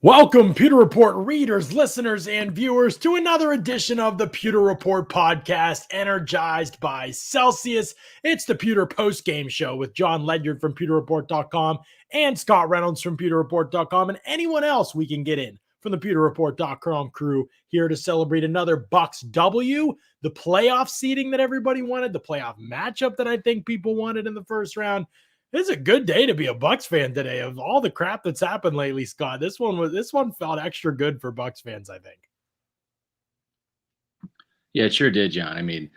Welcome, Pewter Report readers, listeners, and viewers, to another edition of the Pewter Report podcast, energized by Celsius. It's the Pewter Postgame Show with John Ledyard from PewterReport.com and Scott Reynolds from PewterReport.com and anyone else we can get in from the PewterReport.com crew here to celebrate another Bucs W, the playoff seeding that everybody wanted, the playoff matchup that I think people wanted in the first round. It's a good day to be a Bucs fan today. Of all the crap that's happened lately, Scott, this one felt extra good for Bucs fans, I think. Yeah, it sure did, John. I mean,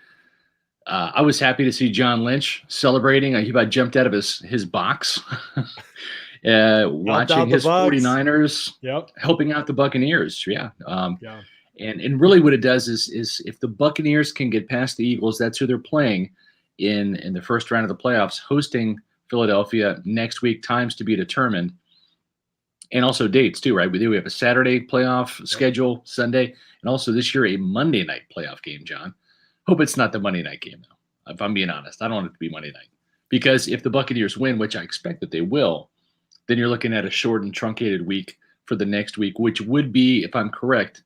I was happy to see John Lynch celebrating. He about jumped out of his box, watching his 49ers helping out the Buccaneers. Yeah. And really what it does is if the Buccaneers can get past the Eagles, that's who they're playing in the first round of the playoffs, hosting Philadelphia next week, times to be determined, and also dates too, right? We have a Saturday playoff schedule, Sunday, and also this year a Monday night playoff game, John. Hope it's not the Monday night game, though. If I'm being honest, I don't want it to be Monday night, because if the Buccaneers win, which I expect that they will, then you're looking at a short and truncated week for the next week, which would be, if I'm correct,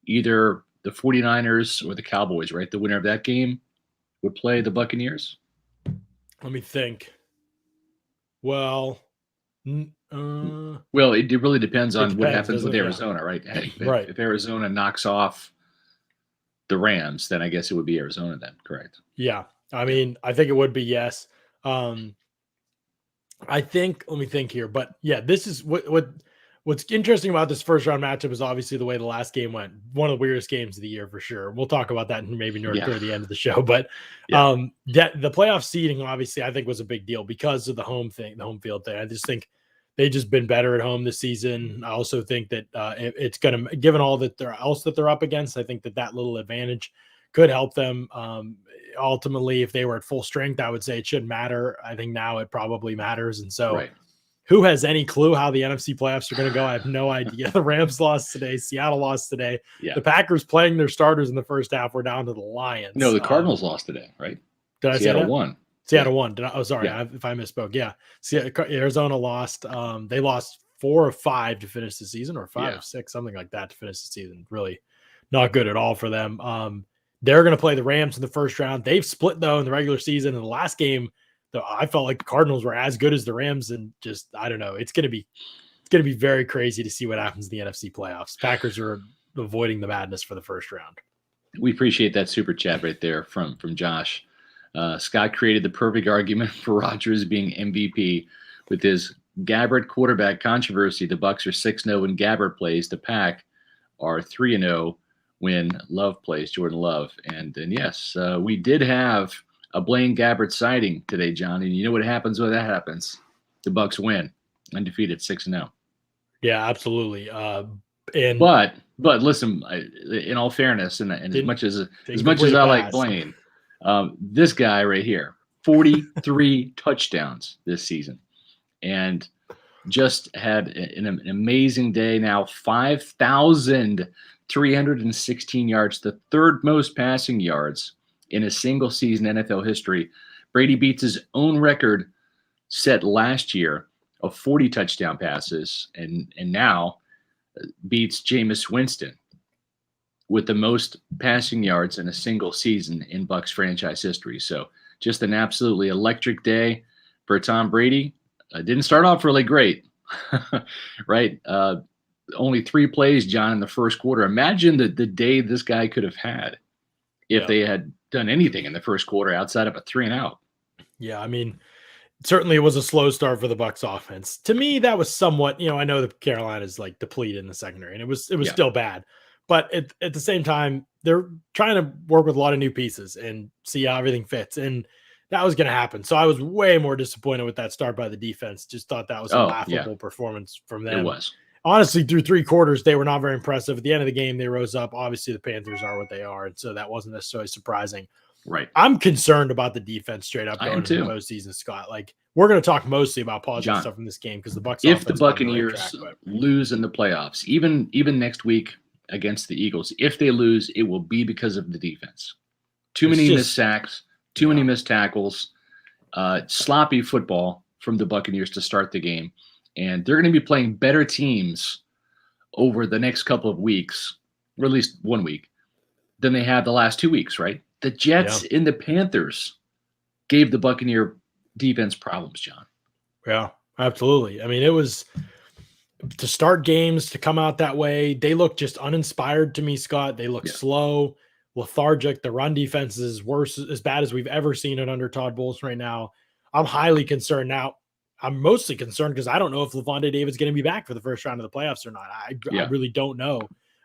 either the 49ers or the Cowboys, right? The winner of that game would play the Buccaneers. Let me think. Well, it really depends on what happens with Arizona, right? If Arizona knocks off the Rams, then I guess it would be Arizona then, correct? Yeah. I mean, I think it would be, yes. I think, let me think here, but yeah, this is what's interesting about this first round matchup is obviously the way the last game went. One of the weirdest games of the year for sure. We'll talk about that maybe near the end of the show, but the playoff seeding obviously I think was a big deal because of the home field thing. I just think they've just been better at home this season. I also think that it's going to, given all that they're up against, I think that little advantage could help them. Ultimately, if they were at full strength, I would say it shouldn't matter. I think now it probably matters. And so who has any clue how the NFC playoffs are going to go? I have no idea. The Rams lost today. Seattle lost today. Yeah. The Packers playing their starters in the first half were down to the Lions. No, the Cardinals lost today, right? Did I Seattle say that? won. Seattle won. Sorry if I misspoke. Yeah. Arizona lost. They lost 4 of 5 to finish the season, or 5 of 6, something like that to finish the season. Really not good at all for them. They're going to play the Rams in the first round. They've split, though, in the regular season. In the last game, I felt like the Cardinals were as good as the Rams, and just, I don't know. It's going to be very crazy to see what happens in the NFC playoffs. Packers are avoiding the madness for the first round. We appreciate that super chat right there from Josh. Scott created the perfect argument for Rodgers being MVP with his Gabbert quarterback controversy. The Bucs are 6-0 when Gabbert plays. The Pack are 3-0 when Love plays, Jordan Love. And yes, we did have a Blaine Gabbert sighting today, John. And you know what happens when that happens? The Bucs win, undefeated 6-0. Yeah, absolutely. But listen, in all fairness, and as much as I like Blaine, this guy right here, 43 touchdowns this season, and just had an amazing day. Now 5,316 yards, the third most passing yards in a single season NFL history. Brady beats his own record set last year of 40 touchdown passes, and now beats Jameis Winston with the most passing yards in a single season in Bucs franchise history. So just an absolutely electric day for Tom Brady. Didn't start off really great, right? Only 3 plays, John, in the first quarter. Imagine the day this guy could have had if they had done anything in the first quarter outside of a 3-and-out. Yeah, I mean, certainly it was a slow start for the Bucs offense. To me, that was somewhat, I know that Carolina's like depleted in the secondary, and it was still bad. But at the same time, they're trying to work with a lot of new pieces and see how everything fits. And that was going to happen. So I was way more disappointed with that start by the defense. Just thought that was a laughable performance from them. It was. Honestly, through 3 quarters, they were not very impressive. At the end of the game, they rose up. Obviously, the Panthers are what they are, and so that wasn't necessarily surprising. Right. I'm concerned about the defense straight up going into the postseason, Scott. Like, we're going to talk mostly about positive stuff in this game because the Bucs. If the Buccaneers lose in the playoffs, even next week against the Eagles, if they lose, it will be because of the defense. Too many missed sacks, too many missed tackles, sloppy football from the Buccaneers to start the game. And they're going to be playing better teams over the next couple of weeks, or at least 1 week, than they have the last 2 weeks, right? The Jets and the Panthers gave the Buccaneer defense problems, John. Yeah, absolutely. I mean, it was to start games to come out that way. They look just uninspired to me, Scott. They look slow, lethargic. The run defense is worse, as bad as we've ever seen it under Todd Bowles right now. I'm highly concerned now. I'm mostly concerned because I don't know if Levante David's going to be back for the first round of the playoffs or not. I really don't know.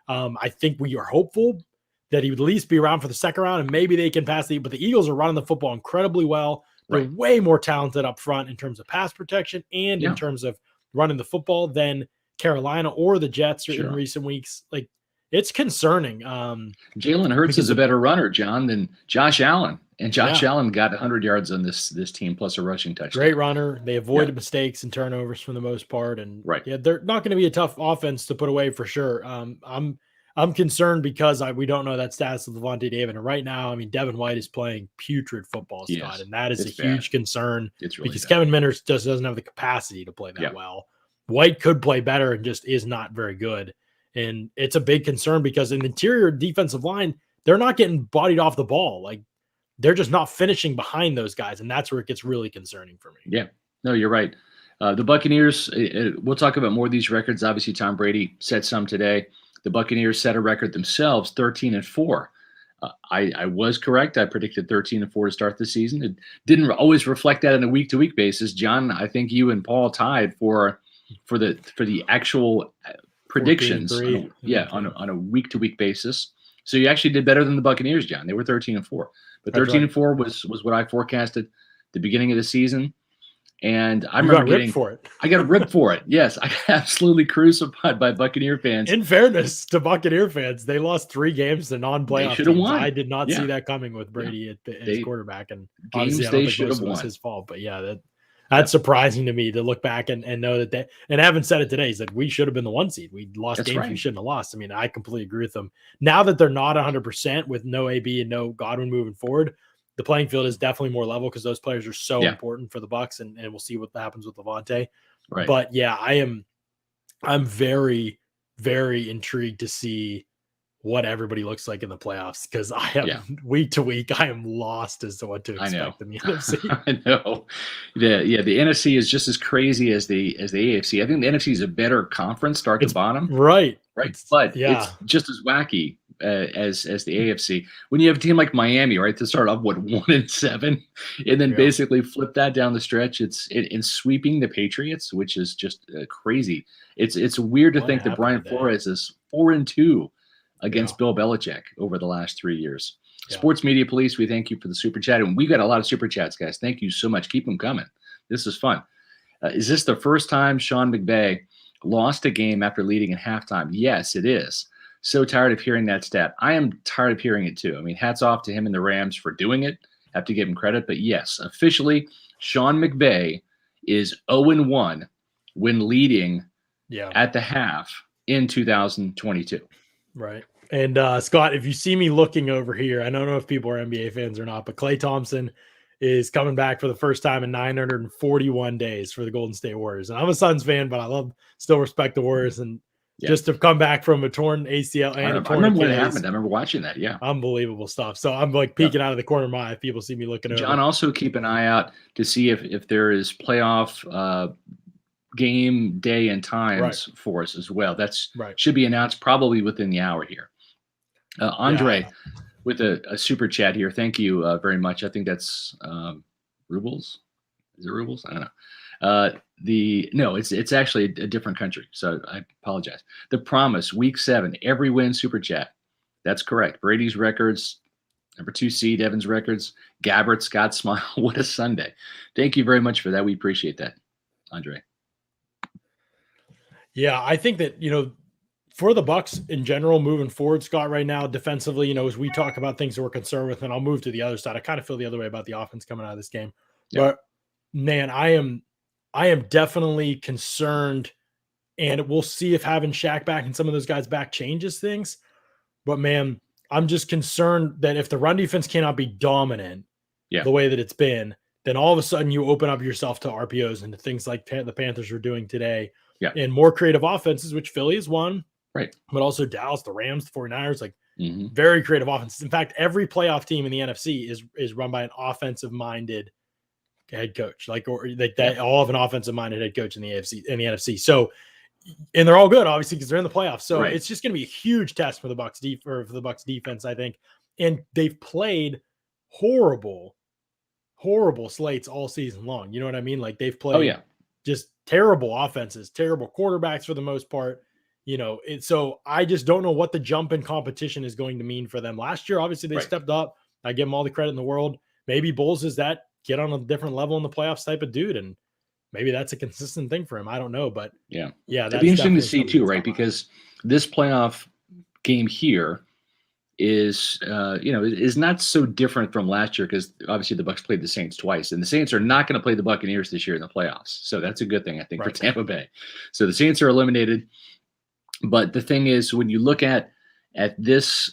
I think we are hopeful that he would at least be around for the second round, and maybe they can pass but the Eagles are running the football incredibly well. They're way more talented up front in terms of pass protection and in terms of running the football than Carolina or the Jets in recent weeks. Like, it's concerning. Jalen Hurts is a better runner, John, than Josh Allen. And Josh Allen got 100 yards on this team plus a rushing touchdown. Great runner. They avoided mistakes and turnovers for the most part. And they're not going to be a tough offense to put away for sure. I'm concerned because we don't know that status of Levante David. And right now, I mean, Devin White is playing putrid football, Scott, and that is a huge concern because Kevin Minters just doesn't have the capacity to play that well. White could play better and just is not very good. And it's a big concern because in the interior defensive line, they're not getting bodied off the ball. Like, they're just not finishing behind those guys. And that's where it gets really concerning for me. Yeah, no, you're right. The Buccaneers, we'll talk about more of these records. Obviously, Tom Brady set some today. The Buccaneers set a record themselves, 13-4. I was correct. I predicted 13-4 to start the season. It didn't always reflect that on a week-to-week basis. John, I think you and Paul tied for the actual predictions. On a week-to-week basis. So you actually did better than the Buccaneers, John. They were 13-4, but 13-4 was what I forecasted the beginning of the season. And I remember getting ripped for it. I got ripped for it. Yes, I got absolutely crucified by Buccaneer fans. In fairness to Buccaneer fans, they lost 3 games to non-playoff teams. Won. I did not see that coming with Brady as quarterback, and obviously I don't think it was his fault. But that's surprising to me to look back and know that and I haven't said it today. He said we should have been the 1 seed. We lost games we shouldn't have lost. I mean, I completely agree with them. Now that they're not 100% with no AB and no Godwin moving forward, the playing field is definitely more level because those players are so important for the Bucs, and we'll see what happens with Levante. Right. But I'm very, very intrigued to see what everybody looks like in the playoffs because I am week to week, I am lost as to what to expect in the NFC. I know. The NFC is just as crazy as the AFC. I think the NFC is a better conference, start to bottom. Right. But it's just as wacky as the AFC. When you have a team like Miami, right, to start off 1-7, and then basically flip that down the stretch, it's in sweeping the Patriots, which is just crazy. It's weird to think that Brian Flores is 4-2 against Bill Belichick over the last 3 years. Sports Media Police, we thank you for the super chat, and we got a lot of super chats, guys. Thank you so much. Keep them coming. This is fun. Is this the first time Sean McVay lost a game after leading at halftime? Yes, it is. So tired of hearing that stat. I am tired of hearing it too. I mean, hats off to him and the Rams for doing it. Have to give him credit. But yes, officially, Sean McVay is 0-1 when leading at the half in 2022. Right. And Scott, if you see me looking over here, I don't know if people are NBA fans or not, but Klay Thompson is coming back for the first time in 941 days for the Golden State Warriors. And I'm a Suns fan, but I still respect the Warriors. And just to come back from a torn ACL and a torn remember when it happened. I remember watching that. Yeah. Unbelievable stuff. So I'm like peeking out of the corner of my eye if people see me looking over. John, also keep an eye out to see if there is playoff game day and times for us as well. That's should be announced probably within the hour here. Andre with a super chat here. Thank you very much. I think that's rubles. Is it rubles? I don't know. No, it's actually a different country. So I apologize. The Promise, week 7, every win super chat. That's correct. Brady's records, number 2 seed, Evans records, Gabbert, Scott Smile. What a Sunday. Thank you very much for that. We appreciate that, Andre. Yeah, I think that, for the Bucs in general, moving forward, Scott, right now, defensively, as we talk about things that we're concerned with, and I'll move to the other side. I kind of feel the other way about the offense coming out of this game. But man, I am definitely concerned, and we'll see if having Shaq back and some of those guys back changes things. But man, I'm just concerned that if the run defense cannot be dominant the way that it's been, then all of a sudden you open up yourself to RPOs and to things like the Panthers are doing today. And more creative offenses, which Philly is one. Right. But also Dallas, the Rams, the 49ers, like very creative offenses. In fact, every playoff team in the NFC is run by an offensive-minded head coach, like, or they all have an offensive-minded head coach in the NFC. So, and they're all good, obviously, because they're in the playoffs. So it's just going to be a huge test for the Bucs defense, I think. And they've played horrible slates all season long. You know what I mean? Like they've played just terrible offenses, terrible quarterbacks for the most part. You know, so I just don't know what the jump in competition is going to mean for them. Last year, obviously, they stepped up. I give them all the credit in the world. Maybe Bowles is that get on a different level in the playoffs type of dude, and maybe that's a consistent thing for him. I don't know, but yeah, it'd be interesting to see too, right? Because this playoff game here is is not so different from last year, because obviously the Bucs played the Saints twice, and the Saints are not going to play the Buccaneers this year in the playoffs. So that's a good thing, I think, for Tampa Bay. So the Saints are eliminated. But the thing is, when you look at this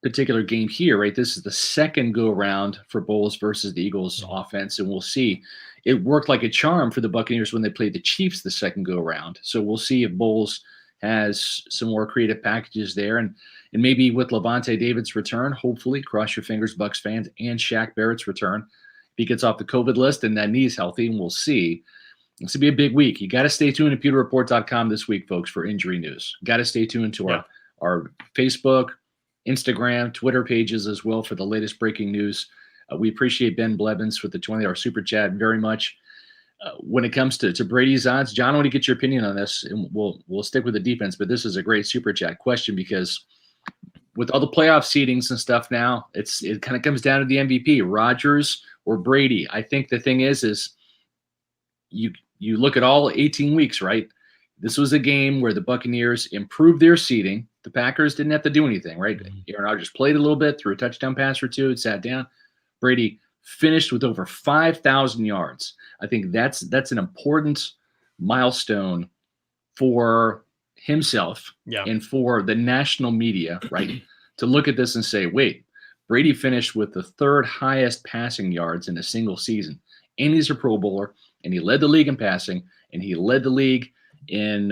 particular game here, right, this is the second go around for Bowles versus the Eagles offense, and we'll see. It worked like a charm for the Buccaneers when they played the Chiefs the second go around. So we'll see if Bowles has some more creative packages there, and maybe with Levante David's return, hopefully, cross your fingers, Bucs fans, and Shaq Barrett's return, if he gets off the COVID list and that knee's healthy, and we'll see. This will be a big week. You got to stay tuned to pewterreport.com this week, folks, for injury news. Got to stay tuned to our Facebook, Instagram, Twitter pages as well for the latest breaking news. We appreciate Ben Blevins with the $20 super chat very much. When it comes to Brady's odds, John, I want to get your opinion on this, and we'll stick with the defense, but this is a great super chat question, because with all the playoff seedings and stuff now, it kind of comes down to the MVP, Rodgers or Brady. I think the thing is you look at all 18 weeks, right? This was a game where the Buccaneers improved their seeding. The Packers didn't have to do anything, right? Aaron Rodgers played a little bit, threw a touchdown pass or two, sat down. Brady finished with over 5,000 yards. I think that's an important milestone for himself and for the national media, right? To look at this and say, wait, Brady finished with the third highest passing yards in a single season. And he's a Pro Bowler, and he led the league in passing, and he led the league in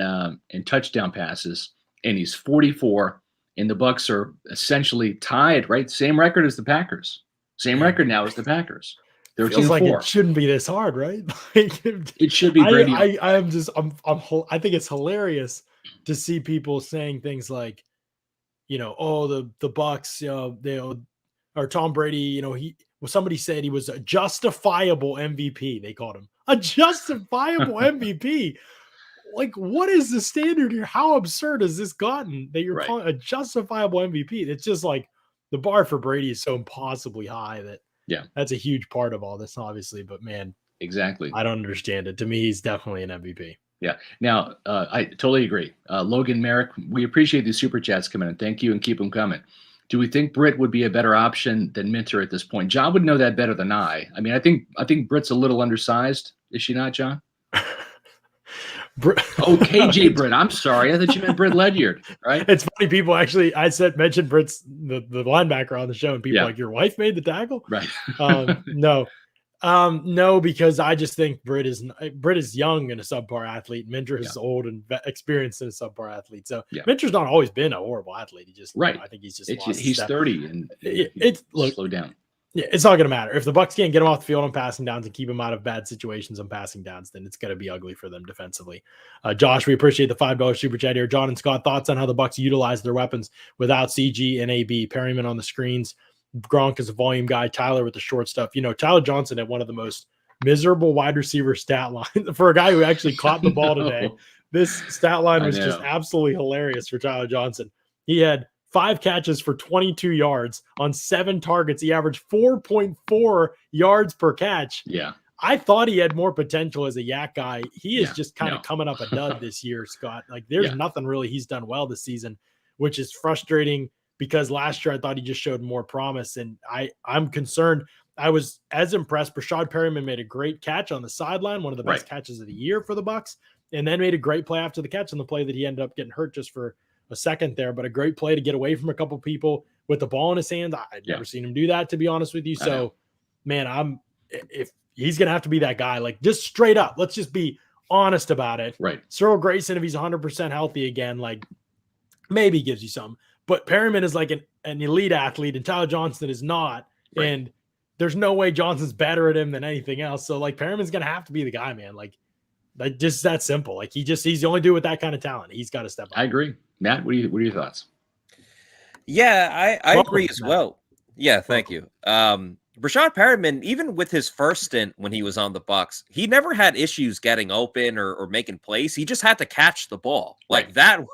touchdown passes, and he's 44, and the Bucs are essentially tied, right? Same record as the Packers. Same record now as the Packers. They're 2-4. Like it shouldn't be this hard, right? It should be Brady. I think it's hilarious to see people saying things like, oh, the Bucs, or Tom Brady, somebody said he was a justifiable MVP. They called him a justifiable MVP. Like, what is the standard here? How absurd has this gotten that you're calling a justifiable MVP? It's just like the bar for Brady is so impossibly high that that's a huge part of all this, obviously. But man, exactly, I don't understand it. To me, he's definitely an MVP. Yeah. Now, I totally agree. Logan Merrick, we appreciate these super chats coming in. Thank you, and keep them coming. Do we think Britt would be a better option than Minter at this point? John would know that better than I. I mean, I think Britt's a little undersized. Is she not, John? KJ Britt. I'm sorry. I thought you meant Britt Ledyard, right? It's funny. People actually, mentioned Britt's the linebacker on the show, and people like, your wife made the tackle? Right. No, because I just think Britt is young and a subpar athlete. Minter is old and experienced and a subpar athlete. So Minter's not always been a horrible athlete. He just I think he's just he's 30 and slow down. Yeah, it's not going to matter if the Bucs can't get him off the field on passing downs and keep him out of bad situations on passing downs. Then it's going to be ugly for them defensively. Josh, we appreciate the $5 super chat here. John and Scott, thoughts on how the Bucs utilize their weapons without CG and AB? Perryman on the screens. Gronk is a volume guy. Tyler with the short stuff. Tyler Johnson had one of the most miserable wide receiver stat lines for a guy who actually caught the ball today. This stat line was just absolutely hilarious for Tyler Johnson. He had 5 catches for 22 yards on 7 targets. He averaged 4.4 yards per catch. Yeah. I thought he had more potential as a yak guy. He is just kind of coming up a dud this year, Scott. Like there's nothing really he's done well this season, which is frustrating because last year I thought he just showed more promise. And I'm concerned. I was as impressed. Rashad Perryman made a great catch on the sideline, one of the best catches of the year for the Bucs, and then made a great play after the catch on the play that he ended up getting hurt just for a second there, but a great play to get away from a couple people with the ball in his hands. I'd never seen him do that, to be honest with you. So, man, if he's going to have to be that guy, like just straight up, let's just be honest about it. Right. Cyril Grayson, if he's 100% healthy again, like maybe gives you some. But Perryman is like an elite athlete, and Tyler Johnson is not. Right. And there's no way Johnson's better at him than anything else. So like Perryman's gonna have to be the guy, man. Like just that simple. Like he's the only dude with that kind of talent. He's got to step up. I agree. Matt, what are your thoughts? Yeah, I agree as well. Yeah, thank you. Rashad Perryman, even with his first stint when he was on the Bucs, he never had issues getting open or making plays. He just had to catch the ball. Like that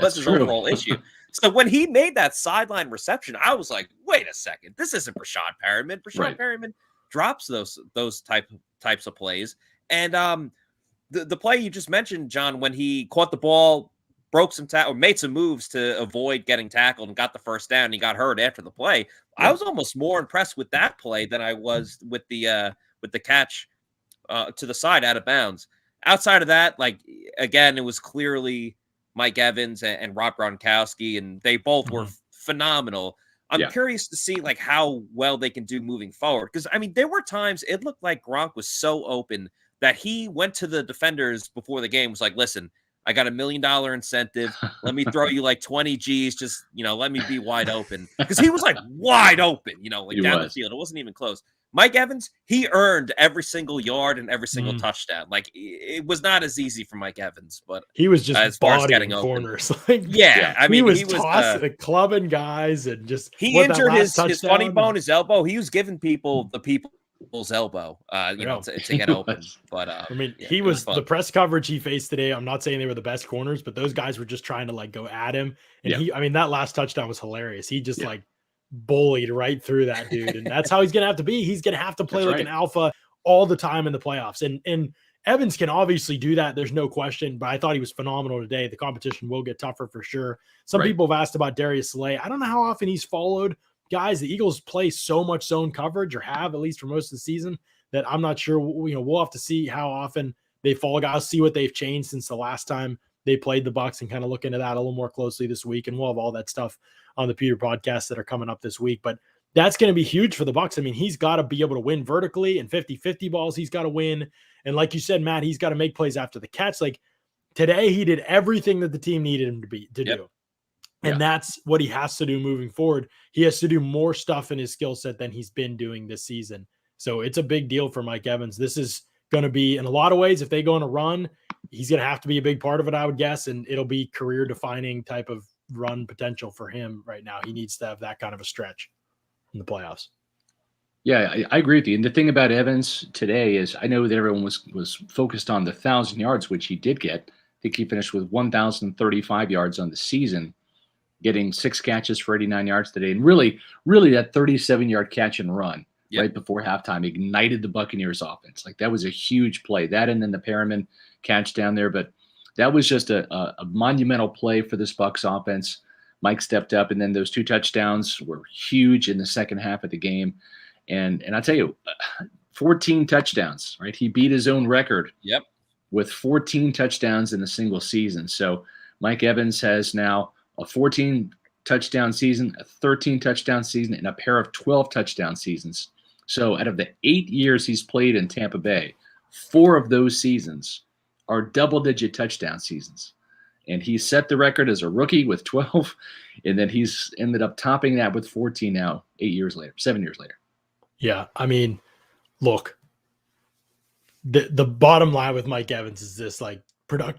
was his overall issue. So when he made that sideline reception, I was like, wait a second, this isn't Rashad Perryman. Rashad Perryman drops those types of plays. And the play you just mentioned, John, when he caught the ball, broke some or made some moves to avoid getting tackled and got the first down. He got hurt after the play. I was almost more impressed with that play than I was with the catch to the side out of bounds. Outside of that, like again, it was clearly Mike Evans and Rob Gronkowski, and they both were phenomenal. I'm curious to see like how well they can do moving forward, because I mean there were times it looked like Gronk was so open that he went to the defenders before the game, was like, listen, I got $1 million incentive. Let me throw you like 20 G's. Just, let me be wide open. Because he was like wide open, like down the field. It wasn't even close. Mike Evans, he earned every single yard and every single touchdown. Like it was not as easy for Mike Evans, but he was just as far as getting corners. Like, I mean, he was tossing, clubbing guys, and just he injured his funny bone, his elbow. He was giving people's elbow, to get open. But I mean, he was the press coverage he faced today. I'm not saying they were the best corners, but those guys were just trying to like go at him. And that last touchdown was hilarious. He just like bullied right through that dude, and that's how he's gonna have to be. He's gonna have to play an alpha all the time in the playoffs. And Evans can obviously do that. There's no question. But I thought he was phenomenal today. The competition will get tougher for sure. Some people have asked about Darius Slay. I don't know how often he's followed. Guys, the Eagles play so much zone coverage, or have at least for most of the season, that I'm not sure. We'll have to see how often they follow guys, see what they've changed since the last time they played the Bucs, and kind of look into that a little more closely this week. And we'll have all that stuff on the Pewter podcast that are coming up this week. But that's going to be huge for the Bucs. I mean, he's got to be able to win vertically, and 50-50 balls he's got to win. And like you said, Matt, he's got to make plays after the catch. Like today, he did everything that the team needed him to do. And that's what he has to do moving forward. He has to do more stuff in his skill set than he's been doing this season. So it's a big deal for Mike Evans. This is going to be, in a lot of ways, if they go on a run, he's going to have to be a big part of it, I would guess. And it'll be career-defining type of run potential for him right now. He needs to have that kind of a stretch in the playoffs. Yeah, I agree with you. And the thing about Evans today is, I know that everyone was focused on the 1,000 yards, which he did get. I think he finished with 1,035 yards on the season, getting 6 catches for 89 yards today. And really that 37-yard catch and run right before halftime ignited the Buccaneers offense. Like that was a huge play. That, and then the Perryman catch down there. But that was just a monumental play for this Bucs offense. Mike stepped up, and then those 2 touchdowns were huge in the second half of the game. And I tell you, 14 touchdowns, right? He beat his own record with 14 touchdowns in a single season. So Mike Evans has now a 14 touchdown season, a 13 touchdown season, and a pair of 12 touchdown seasons. So out of the 8 years he's played in Tampa Bay, 4 of those seasons are double-digit touchdown seasons. And he set the record as a rookie with 12, and then he's ended up topping that with 14 now, 7 years later. Yeah, I mean, look, the bottom line with Mike Evans is this, like,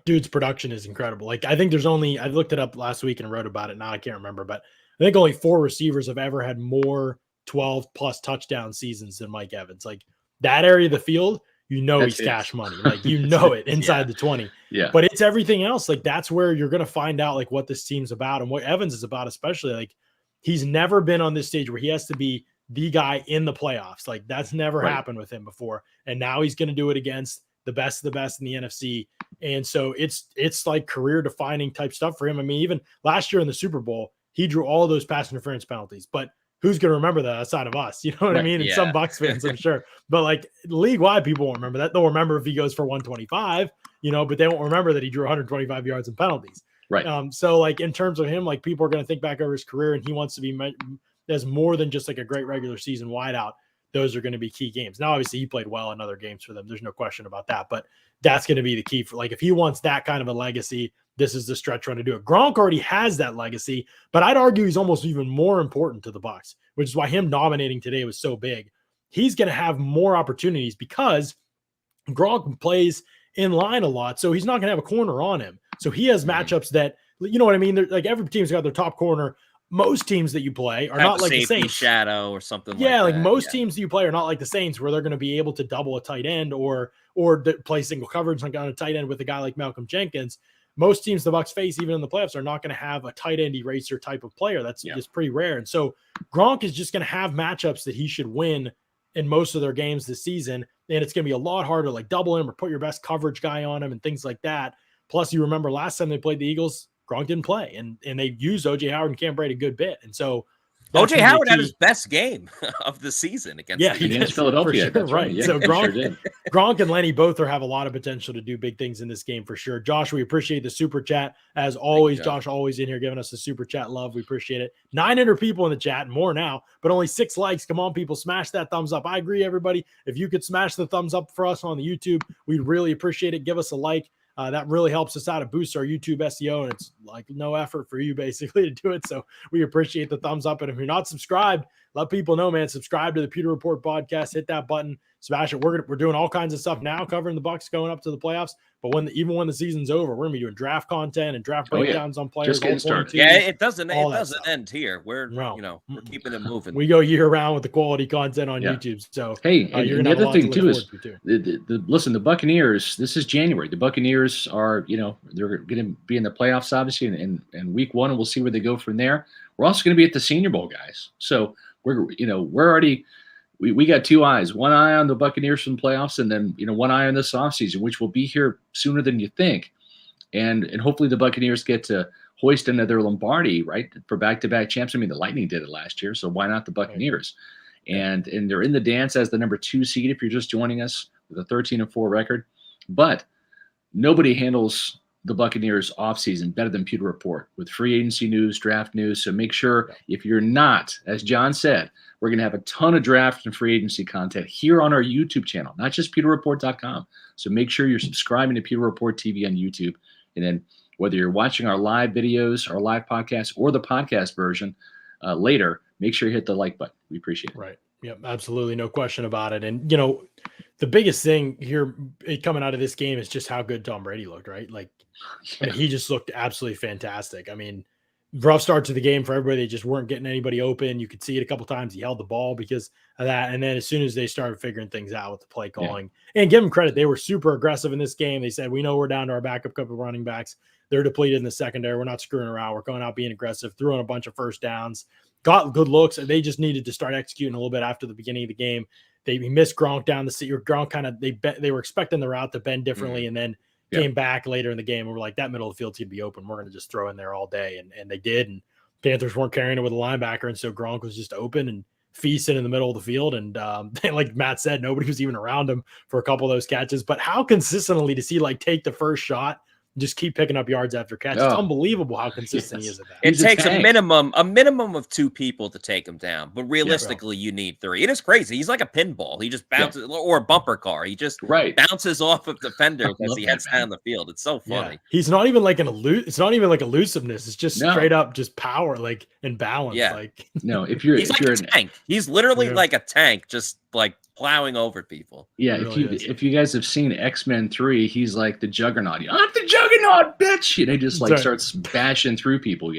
dude's production is incredible. Like, I think I looked it up last week and wrote about it. Now I can't remember, but I think only 4 receivers have ever had more 12-plus touchdown seasons than Mike Evans. Like, that area of the field, he's cash money. Like, it inside the 20. Yeah. But it's everything else. Like, that's where you're going to find out, like, what this team's about and what Evans is about, especially. Like, he's never been on this stage where he has to be the guy in the playoffs. Like, that's never happened with him before. And now he's going to do it against the best of the best in the NFC. And so it's like career defining type stuff for him. I mean, even last year in the Super Bowl, he drew all those pass interference penalties, but who's going to remember that outside of us? You know what I mean? And some Bucs fans, I'm sure, but like league wide, people won't remember that. They'll remember if he goes for 125, but they won't remember that he drew 125 yards in penalties. Right. So like in terms of him, like people are going to think back over his career, and he wants to be as more than just like a great regular season wideout. Those are going to be key games. Now, obviously, he played well in other games for them. There's no question about that. But that's going to be the key for, like, if he wants that kind of a legacy, this is the stretch run to do it. Gronk already has that legacy, but I'd argue he's almost even more important to the Bucs, which is why him dominating today was so big. He's going to have more opportunities because Gronk plays in line a lot, so he's not going to have a corner on him. So he has matchups that, you know what I mean? Like every team's got their top corner. Most teams that you play are not like the Saints. Shadow or something like that. Yeah, like most teams that you play are not like the Saints, where they're going to be able to double a tight end or play single coverage on a tight end with a guy like Malcolm Jenkins. Most teams the Bucs face, even in the playoffs, are not going to have a tight end eraser type of player. That's just pretty rare. And so Gronk is just going to have matchups that he should win in most of their games this season. And it's going to be a lot harder to like double him or put your best coverage guy on him and things like that. Plus, you remember last time they played the Eagles, Gronk didn't play, and they used O.J. Howard and Cam Brady a good bit. And so O.J. Howard had his best game of the season against Philadelphia. Sure, right. Yeah, so Gronk and Lenny both have a lot of potential to do big things in this game for sure. Josh, we appreciate the super chat. As always, Josh always in here giving us the super chat love. We appreciate it. 900 people in the chat, more now, but only 6 likes. Come on, people, smash that thumbs up. I agree, everybody. If you could smash the thumbs up for us on the YouTube, we'd really appreciate it. Give us a like. That really helps us out. It boosts our YouTube SEO, and it's like no effort for you basically to do it. So we appreciate the thumbs up. And if you're not subscribed, let people know, man. Subscribe to the Pewter Report podcast. Hit that button. Smash it. We're doing all kinds of stuff now, covering the Bucs going up to the playoffs. But even when the season's over, we're gonna be doing draft content and draft breakdowns on players. Just getting started. Yeah, it doesn't end here. We're keeping it moving. We go year round with the quality content on YouTube. So hey, and the other thing too is listen, the Buccaneers. This is January. The Buccaneers are they're going to be in the playoffs obviously in week 1, and we'll see where they go from there. We're also going to be at the Senior Bowl, guys. So we're already. We got 2 eyes, one eye on the Buccaneers from the playoffs, and then one eye on this offseason, which will be here sooner than you think. And hopefully the Buccaneers get to hoist another Lombardi, right, for back-to-back champs. I mean, the Lightning did it last year, so why not the Buccaneers? And they're in the dance as the number 2 seed if you're just joining us with a 13-4 record. But nobody handles the Buccaneers offseason better than Pewter Report with free agency news, draft news. So make sure if you're not, as John said, we're going to have a ton of draft and free agency content here on our YouTube channel, not just pewterreport.com. So make sure you're subscribing to Pewter Report TV on YouTube. And then whether you're watching our live videos, our live podcast, or the podcast version later, make sure you hit the like button. We appreciate it. Right. Yep, absolutely. No question about it. And, the biggest thing here coming out of this game is just how good Tom Brady looked, right? Like, I mean, he just looked absolutely fantastic. I mean, rough start to the game for everybody. They just weren't getting anybody open. You could see it a couple times. He held the ball because of that. And then as soon as they started figuring things out with the play calling, and give them credit, they were super aggressive in this game. They said, we know we're down to our backup couple of running backs. They're depleted in the secondary. We're not screwing around. We're going out being aggressive, throwing a bunch of first downs, got good looks. And they just needed to start executing a little bit after the beginning of the game. They missed Gronk down the seat. Gronk kind of, they were expecting the route to bend differently and then came back later in the game. And we're like, that middle of the field's going to be open. We're going to just throw in there all day. And they did. And Panthers weren't carrying it with a linebacker. And so Gronk was just open and feasting in the middle of the field. And like Matt said, nobody was even around him for a couple of those catches. But how consistently does he take the first shot, just keep picking up yards after catch? It's unbelievable how consistent he is at that. It takes a minimum of 2 people to take him down, but realistically, you need 3. It is crazy. He's like a pinball. He just bounces, or a bumper car. He just bounces off of defenders as he heads down the field. It's so funny. Yeah. He's not even like it's not even like elusiveness. It's just straight up just power, and balance. Yeah. He's like a tank. He's literally like a tank, just like plowing over people. Yeah, if you guys have seen X-Men 3, he's like the Juggernaut. I'm the Juggernaut, bitch! And he just starts bashing through people,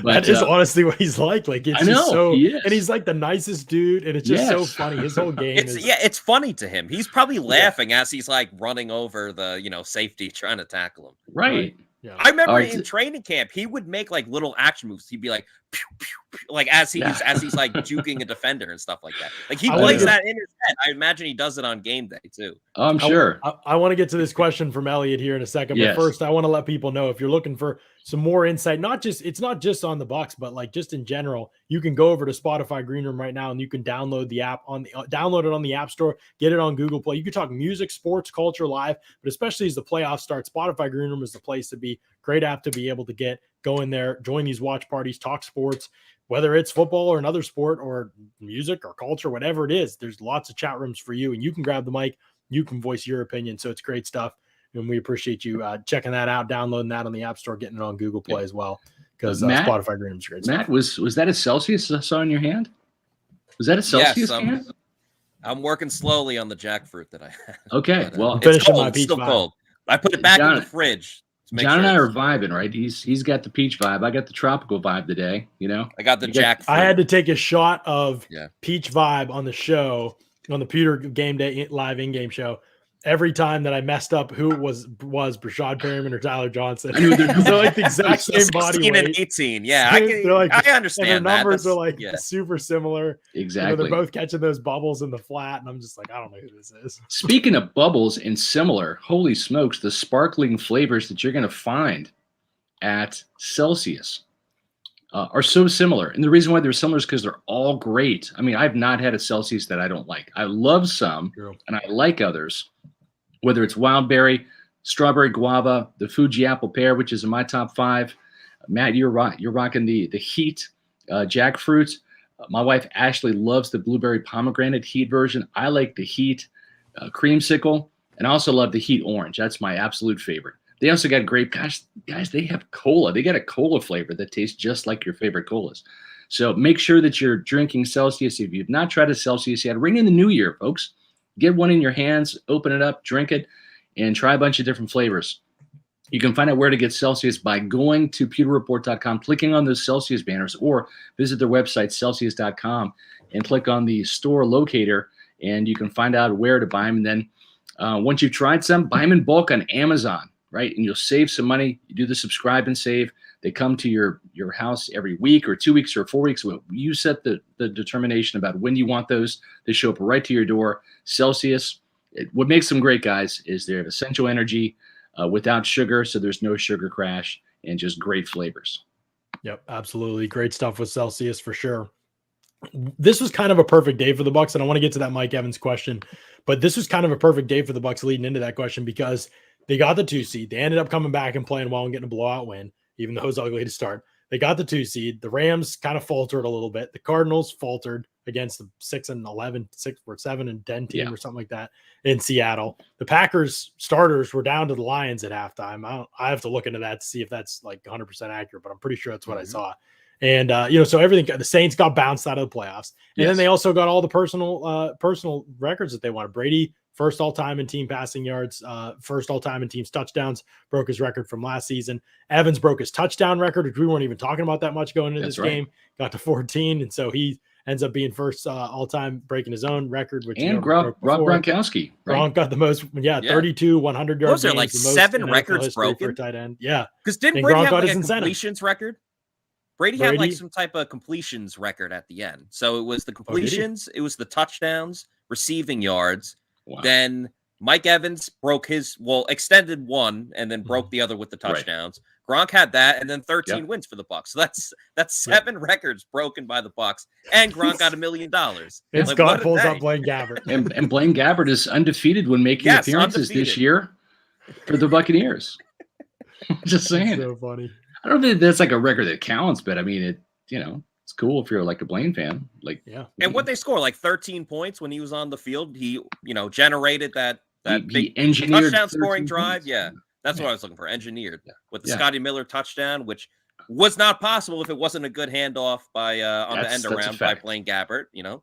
But that is honestly what he's like. Like it's just so, he is. And he's like the nicest dude, and it's just so funny. His whole game it's funny to him. He's probably laughing as he's like running over the safety trying to tackle him. Right. Yeah. I remember in training camp, he would make like little action moves. He'd be like, pew, pew, pew, like as he's like juking a defender and stuff like that. Like he plays that in his head. I imagine he does it on game day too. I'm sure. I want to get to this question from Elliot here in a second, but first I want to let people know, if you're looking for some more insight, it's not just on the Bucs, but like just in general, you can go over to Spotify Green Room right now and you can download the app download it on the App Store, get it on Google Play. You can talk music, sports, culture live, but especially as the playoffs start, Spotify Green Room is the place to be. Great app to be able to go in there, join these watch parties, talk sports, whether it's football or another sport or music or culture, whatever it is. There's lots of chat rooms for you, and you can grab the mic, you can voice your opinion. So it's great stuff. and we appreciate you checking that out, downloading that on the App Store, getting it on Google Play as well, because Spotify Green is great. Matt, was that a Celsius I saw in your hand? Was that a Celsius can? I'm working slowly on the jackfruit that I had. Okay, well, it's cold. It's still cold. I put it back in the fridge. John and I are vibing, right? He's got the peach vibe. I got the tropical vibe today. I got the jackfruit. I had to take a shot of peach vibe on the show, on the Pewter Game Day live in-game show. Every time that I messed up who it was Rashad Perryman or Tyler Johnson. They're like the exact same body weight. And 18. Yeah, I understand. And their numbers are like super similar. Exactly. They're both catching those bubbles in the flat, and I'm just like, I don't know who this is. Speaking of bubbles and similar, holy smokes, the sparkling flavors that you're going to find at Celsius are so similar. And the reason why they're similar is because they're all great. I mean, I've not had a Celsius that I don't like. I love some, and I like others. Whether it's wild berry, strawberry guava, the Fuji apple pear, which is in my top 5. Matt, you're right. You're rocking the heat jackfruit. My wife Ashley loves the blueberry pomegranate heat version. I like the heat creamsicle, and I also love the heat orange. That's my absolute favorite. They also got great, guys, they have cola. They got a cola flavor that tastes just like your favorite colas. So make sure that you're drinking Celsius. If you've not tried a Celsius yet, ring in the new year, folks. Get one in your hands, open it up, drink it, and try a bunch of different flavors. You can find out where to get Celsius by going to pewterreport.com, clicking on those Celsius banners, or visit their website, celsius.com, and click on the store locator, and you can find out where to buy them. And then once you've tried some, buy them in bulk on Amazon, right? And you'll save some money. You do the subscribe and save. They come to your house every week or 2 weeks or 4 weeks. You set the determination about when you want those. They show up right to your door. Celsius, what makes them great, guys, is they have essential energy without sugar, so there's no sugar crash, and just great flavors. Yep, absolutely. Great stuff with Celsius for sure. This was kind of a perfect day for the Bucs, and I want to get to that Mike Evans question, but this was kind of a perfect day for the Bucs leading into that question because they got the 2 seed. They ended up coming back and playing well and getting a blowout win, even though it was ugly to start. They got the 2 seed. The Rams kind of faltered a little bit. The Cardinals faltered against the 6-11, 7-10 team or something like that in Seattle. The Packers starters were down to the Lions at halftime. I have to look into that to see if that's like 100% accurate, but I'm pretty sure that's what I saw. And so everything, the Saints got bounced out of the playoffs, and then they also got all the personal records that they wanted. Brady, first all-time in team passing yards, first all-time in team's touchdowns, broke his record from last season. Evans broke his touchdown record, which we weren't even talking about that much going into this game. Got to 14, and so he ends up being first all-time, breaking his own record. Which Rob Gronkowski. Right? Gronk got the most, 32 100-yard games. Those are like 7 records broken. For tight end. Yeah. Because didn't Brady have like a completions record? Brady had like some type of completions record at the end. So it was the completions, it was the touchdowns, receiving yards. Wow. Then Mike Evans broke extended one and then broke the other with the touchdowns. Right. Gronk had that, and then 13 wins for the Bucs. So that's 7 records broken by the Bucs, and Gronk got $1 million. And Scott pulls up Blaine Gabbert. and Blaine Gabbert is undefeated when making appearances this year for the Buccaneers. Just saying. That's so funny. I don't think that's like a record that counts, but I mean, it's cool if you're like a Blaine fan. And what they score, like 13 points when he was on the field. He, generated that big engineered touchdown scoring drive. Yeah, that's what I was looking for. Engineered with the Scotty Miller touchdown, which was not possible if it wasn't a good handoff by on the end around by Blaine Gabbert. No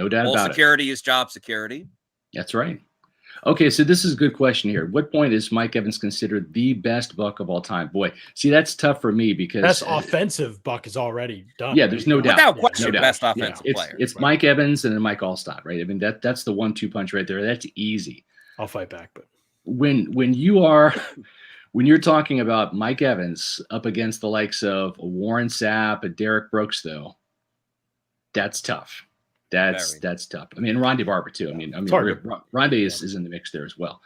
doubt about it. Security is job security. That's right. Okay, so this is a good question here. At what point is Mike Evans considered the best Buck of all time? Boy, see, that's tough for me because best offensive Buck is already done. Yeah, there's no doubt. Without question, best offensive player. It's right. Mike Evans and then Mike Allstott, right? I mean, that's the 1-2 punch right there. That's easy. I'll fight back, but when you're talking about Mike Evans up against the likes of Warren Sapp and Derek Brooks, though, that's tough. That's tough. I mean, Rondé Barber too. I mean, Rondé is in the mix there as well.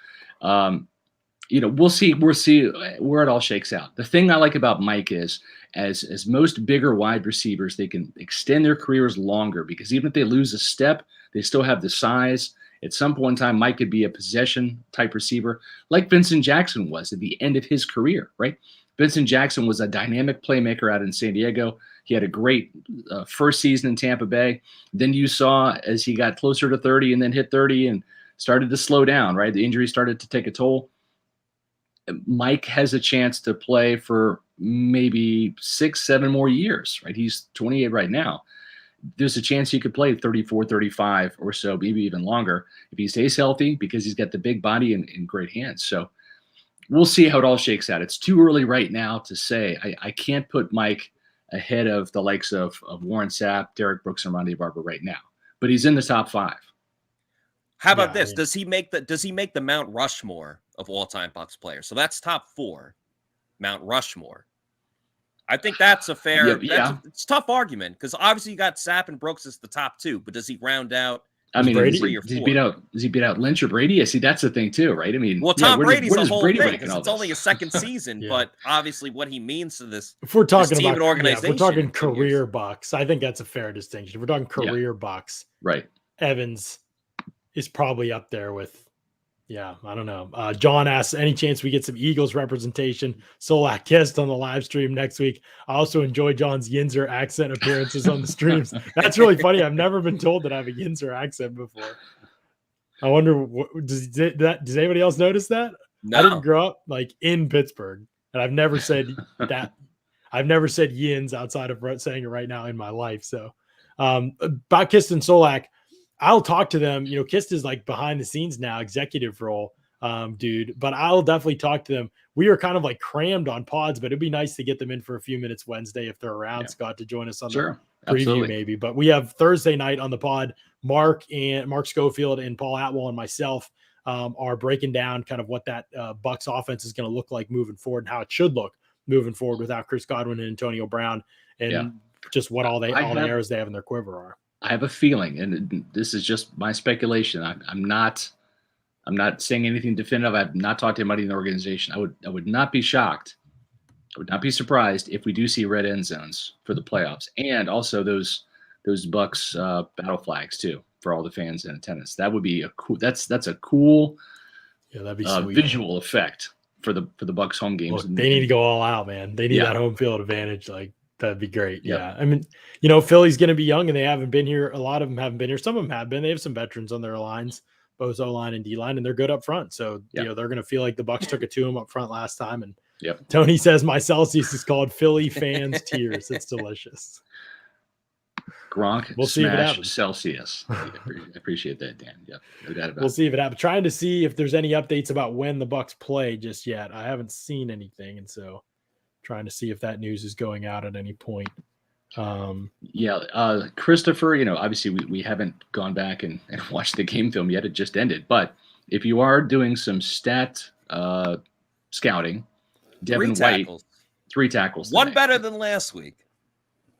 We'll see where it all shakes out. The thing I like about Mike is, as most bigger wide receivers, they can extend their careers longer because even if they lose a step, they still have the size. At some point in time, Mike could be a possession type receiver, like Vincent Jackson was at the end of his career, right? Vincent Jackson was a dynamic playmaker out in San Diego. He had a great first season in Tampa Bay. Then you saw as he got closer to 30 and then hit 30 and started to slow down, right? The injury started to take a toll. Mike has a chance to play for maybe 6-7 more years, right? He's 28 right now. There's a chance he could play 34, 35 or so, maybe even longer if he stays healthy, because he's got the big body and great hands. So we'll see how it all shakes out. It's too early right now to say. I can't put Mike ahead of the likes of Warren Sapp, Derek Brooks, and Ronde Barber right now, but he's in the top 5. How about this? Does he make the Mount Rushmore of all-time Bucs players? So that's top 4, Mount Rushmore. I think that's a fair. It's a tough argument, because obviously you got Sapp and Brooks as the top 2, but does he round out? I mean, Brady, does he beat out Lynch or Brady? I see, that's the thing too, right? I mean, well, Tom Brady's the whole thing, because it's only his second season, but obviously what he means to this. If we're talking about organization, if we're talking career Bucs, I think that's a fair distinction. If we're talking career Bucs, right? Evans is probably up there with. Yeah, I don't know. John asks, any chance we get some Eagles representation? Solak kissed on the live stream next week. I also enjoy John's Yinzer accent appearances on the streams. That's really funny. I've never been told that I have a Yinzer accent before. I wonder, does anybody else notice that? No. I didn't grow up like in Pittsburgh, and I've never said that. I've never said Yins outside of saying it right now in my life. So about Kist and Solak, I'll talk to them. You know, Kist is like behind the scenes now, executive role, dude. But I'll definitely talk to them. We are kind of like crammed on pods, but it'd be nice to get them in for a few minutes Wednesday if they're around. Scott, to join us on the preview, maybe. But we have Thursday night on the pod. Mark Schofield and Paul Atwell and myself are breaking down kind of what that Bucs offense is going to look like moving forward, and how it should look moving forward without Chris Godwin and Antonio Brown, and just what all the arrows they have in their quiver are. I have a feeling, and this is just my speculation. I'm not saying anything definitive. I've not talked to anybody in the organization. I would not be shocked. I would not be surprised if we do see red end zones for the playoffs, and also those Bucs battle flags too for all the fans in attendance. That would be a cool. That's a cool. Yeah, that'd be sweet, visual effect for the Bucs home games. Look, they need to go all out, man. They need that home field advantage. Like, that'd be great. Yeah. I mean, you know, Philly's going to be young, and they haven't been here. A lot of them haven't been here. Some of them have been. They have some veterans on their lines, both O-line and D-line, and they're good up front. So, you know, they're going to feel like the Bucs took it to them up front last time. And Tony says my Celsius is called Philly fans tears. It's delicious. Gronk, we'll see if it happens. Celsius. I appreciate that, Dan. Yeah, no doubt about we'll see if it happens. Trying to see if there's any updates about when the Bucs play just yet. I haven't seen anything, and so trying to see if that news is going out at any point. Christopher, you know, obviously we haven't gone back and watched the game film yet. It just ended. But if you are doing some stat scouting, Devin White, 3 tackles. One today. Better than last week.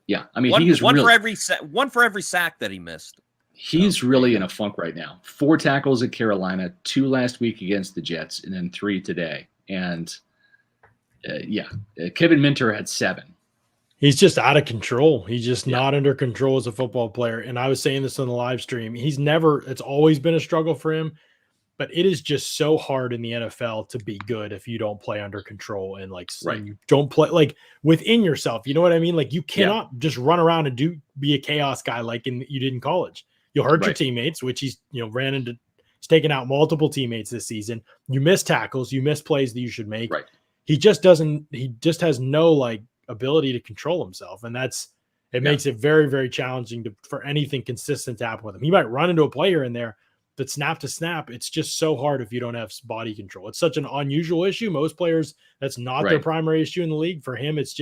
Yeah, I mean, one for every sack that he missed. He's really in a funk right now. 4 tackles at Carolina, 2 last week against the Jets, and then 3 today. And Kevin Minter had 7. He's just out of control. He's just not under control as a football player. And I was saying this on the live stream. It's always been a struggle for him, but it is just so hard in the NFL to be good if you don't play under control and and you don't play like within yourself. You know what I mean? Like, you cannot just run around and be a chaos guy like you did in college. You'll hurt your teammates, which he's taken out multiple teammates this season. You miss tackles, you miss plays that you should make. Right. He just has no ability to control himself, and it makes it very, very challenging for anything consistent to happen with him. He might run into a player in there, but snap to snap, it's just so hard if you don't have body control. It's such an unusual issue. Most players, that's not their primary issue in the league. For him, it's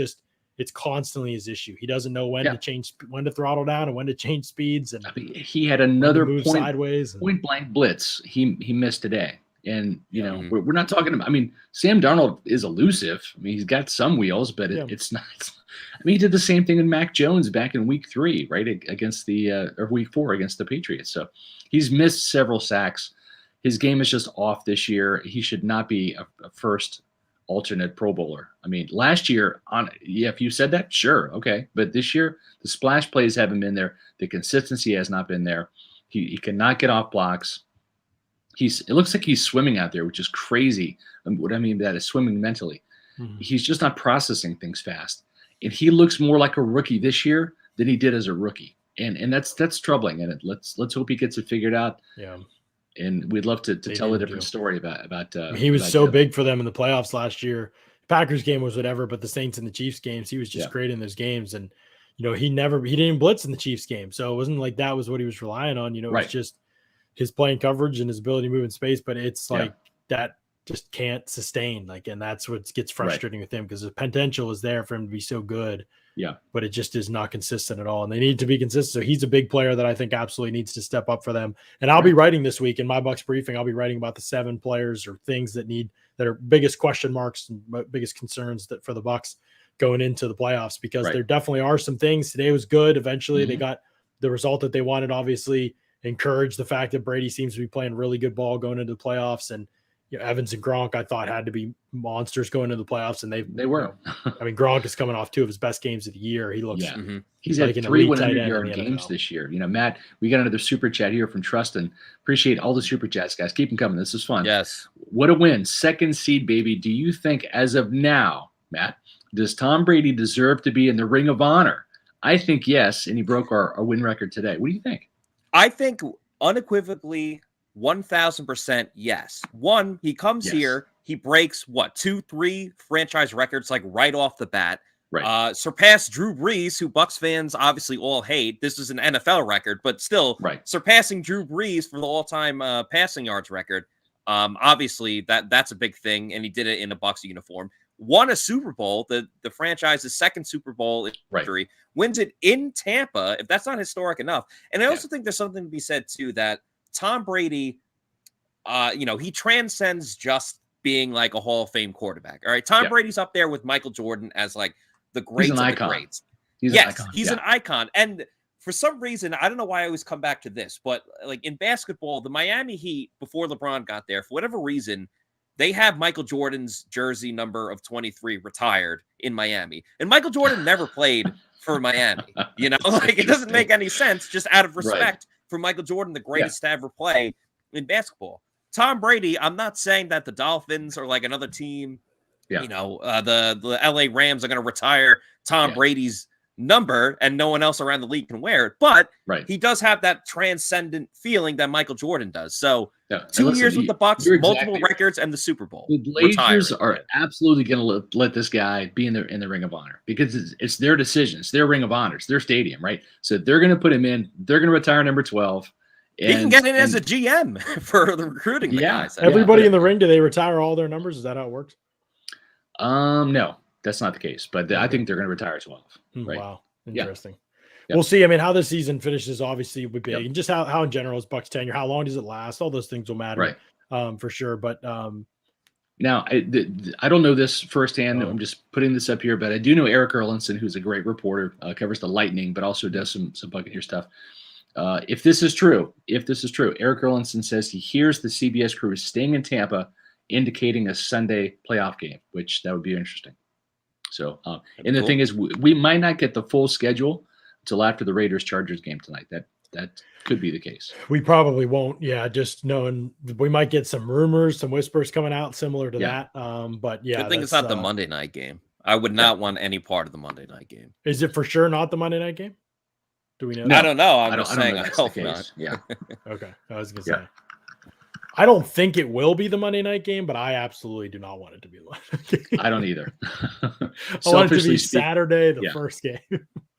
constantly his issue. He doesn't know when to change, when to throttle down, and when to change speeds. And I mean, he had another point blank blitz he missed today. And, we're not talking about, I mean, Sam Darnold is elusive. I mean, he's got some wheels, but it's not. I mean, he did the same thing with Mac Jones back in week 3, right? Against or week 4 against the Patriots. So he's missed several sacks. His game is just off this year. He should not be a first alternate Pro Bowler. I mean, last year, if you said that, sure. Okay. But this year, the splash plays haven't been there. The consistency has not been there. He cannot get off blocks. It looks like he's swimming out there, which is crazy. What I mean by that is swimming mentally. Mm-hmm. He's just not processing things fast. And he looks more like a rookie this year than he did as a rookie. And that's troubling. And let's hope he gets it figured out. Yeah. And we'd love to tell a different story about he was about so Kevin. big for them in the playoffs last year. Packers game was whatever, but the Saints and the Chiefs games, he was just great in those games. And, he didn't blitz in the Chiefs game. So it wasn't like that was what he was relying on. It was just his playing coverage and his ability to move in space. But it's like that just can't sustain. And that's what gets frustrating with him, because the potential is there for him to be so good. Yeah. But it just is not consistent at all. And they need to be consistent. So he's a big player that I think absolutely needs to step up for them. And I'll be writing this week in my Bucs briefing. I'll be writing about the 7 players or things that are biggest question marks and biggest concerns that for the Bucs going into the playoffs, because there definitely are some things. Today was good. Eventually they got the result that they wanted, obviously encouraged the fact that Brady seems to be playing really good ball going into the playoffs. And Evans and Gronk, I thought, had to be monsters going into the playoffs, and they were. I mean, Gronk is coming off 2 of his best games of the year. He looks he's had 3 100-yard games this year. Matt, we got another super chat here from Trustin. Appreciate all the super chats, guys. Keep them coming. This is fun. Yes. What a win. 2nd seed, baby. Do you think, as of now, Matt, does Tom Brady deserve to be in the Ring of Honor? I think yes, and he broke our win record today. What do you think? I think unequivocally 1,000% yes. One, he comes here, he breaks 2-3 franchise records right off the bat. Right. Surpassed Drew Brees, who Bucs fans obviously all hate. This is an NFL record, but still surpassing Drew Brees for the all-time passing yards record. Obviously that's a big thing, and he did it in a Bucs uniform. Won a Super Bowl, the franchise's 2nd Super Bowl in history, wins it in Tampa, if that's not historic enough. And I also think there's something to be said, too, that Tom Brady, he transcends just being a Hall of Fame quarterback. All right. Tom Brady's up there with Michael Jordan as the greats of the greats. He's an icon. He's an icon. And for some reason, I don't know why I always come back to this, but in basketball, the Miami Heat, before LeBron got there, for whatever reason, they have Michael Jordan's jersey number of 23 retired in Miami. And Michael Jordan never played for Miami. It doesn't make any sense, just out of respect for Michael Jordan, the greatest to ever play in basketball. Tom Brady, I'm not saying that the Dolphins are another team. The LA Rams are going to retire Tom Brady's number and no one else around the league can wear it. But he does have that transcendent feeling that Michael Jordan does. So 2 years with the Bucs, multiple records, and the Super Bowl. The Blazers are absolutely going to let this guy be in the Ring of Honor, because it's their decision. It's their Ring of Honor. It's their stadium, right? So they're going to put him in. They're going to retire number 12. He can get in as a GM for the recruiting. Everybody in the ring, do they retire all their numbers? Is that how it works? No, that's not the case. But I think they're going to retire 12. Right? Wow, interesting. We'll see. I mean, how the season finishes obviously would be big, and just how in general is Bucs tenure, how long does it last? All those things will matter, for sure. But now I don't know this firsthand. I'm just putting this up here, but I do know Eric Erlinson, who's a great reporter, covers the Lightning, but also does some Buccaneers stuff. If this is true, Eric Erlinson says he hears the CBS crew is staying in Tampa, indicating a Sunday playoff game, which that would be interesting. So, and the thing is, we might not get the full schedule until after the Raiders-Chargers game tonight. That could be the case. We probably won't. Yeah, just knowing we might get some rumors, some whispers coming out similar to that. But good thing it's not the Monday night game. I would not want any part of the Monday night game. Is it for sure not the Monday night game? Do we know? No, I don't know. I'm just saying I hope not. Yeah. Okay. I was going to say. I don't think it will be the Monday night game, but I absolutely do not want it to be the Monday night game. I don't either. I want it to be Saturday, the first game.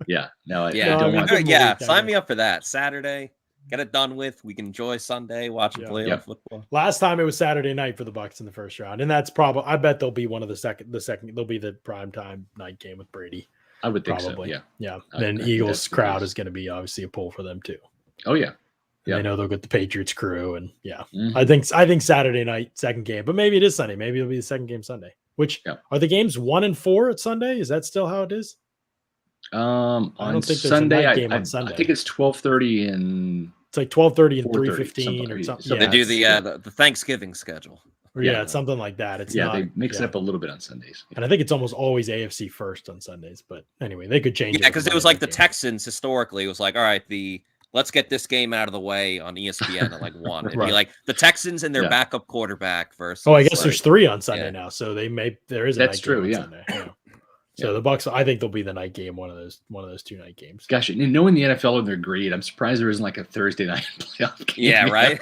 Yeah. No, I don't want it. Sign me up for that. Saturday. Get it done with. We can enjoy Sunday, watching playoff football. Last time it was Saturday night for the Bucs in the first round. And that's probably, I bet they'll be one of the second, they'll be the primetime night game with Brady. I would think so. Yeah. Then Eagles crowd is going to be obviously a pull for them too. Oh yeah. Yeah. I know they'll get the Patriots crew and I think Saturday night, second game, but maybe it is Sunday. Maybe it'll be the second game Sunday, which are the games 1 and 4 at Sunday? Is that still how it is? On I don't think Sunday, on Sunday. I think it's 12:30 and it's like 12:30 and 3:15 or something. So they do the Thanksgiving schedule. Yeah, it's something like that. It's they mix it up a little bit on Sundays. And I think it's almost always AFC first on Sundays. But anyway, they could change it. Yeah, because it was like the Texans historically. It was like, all right, let's get this game out of the way on ESPN at 1. It'd be like the Texans and their backup quarterback versus. Oh, I guess there's 3 on Sunday now. So there is. That's true. Yeah. So the Bucs, I think they'll be the night game, one of those 2 night games. Gosh, and knowing the NFL and their greed, I'm surprised there isn't like a Thursday night playoff game. Yeah, right.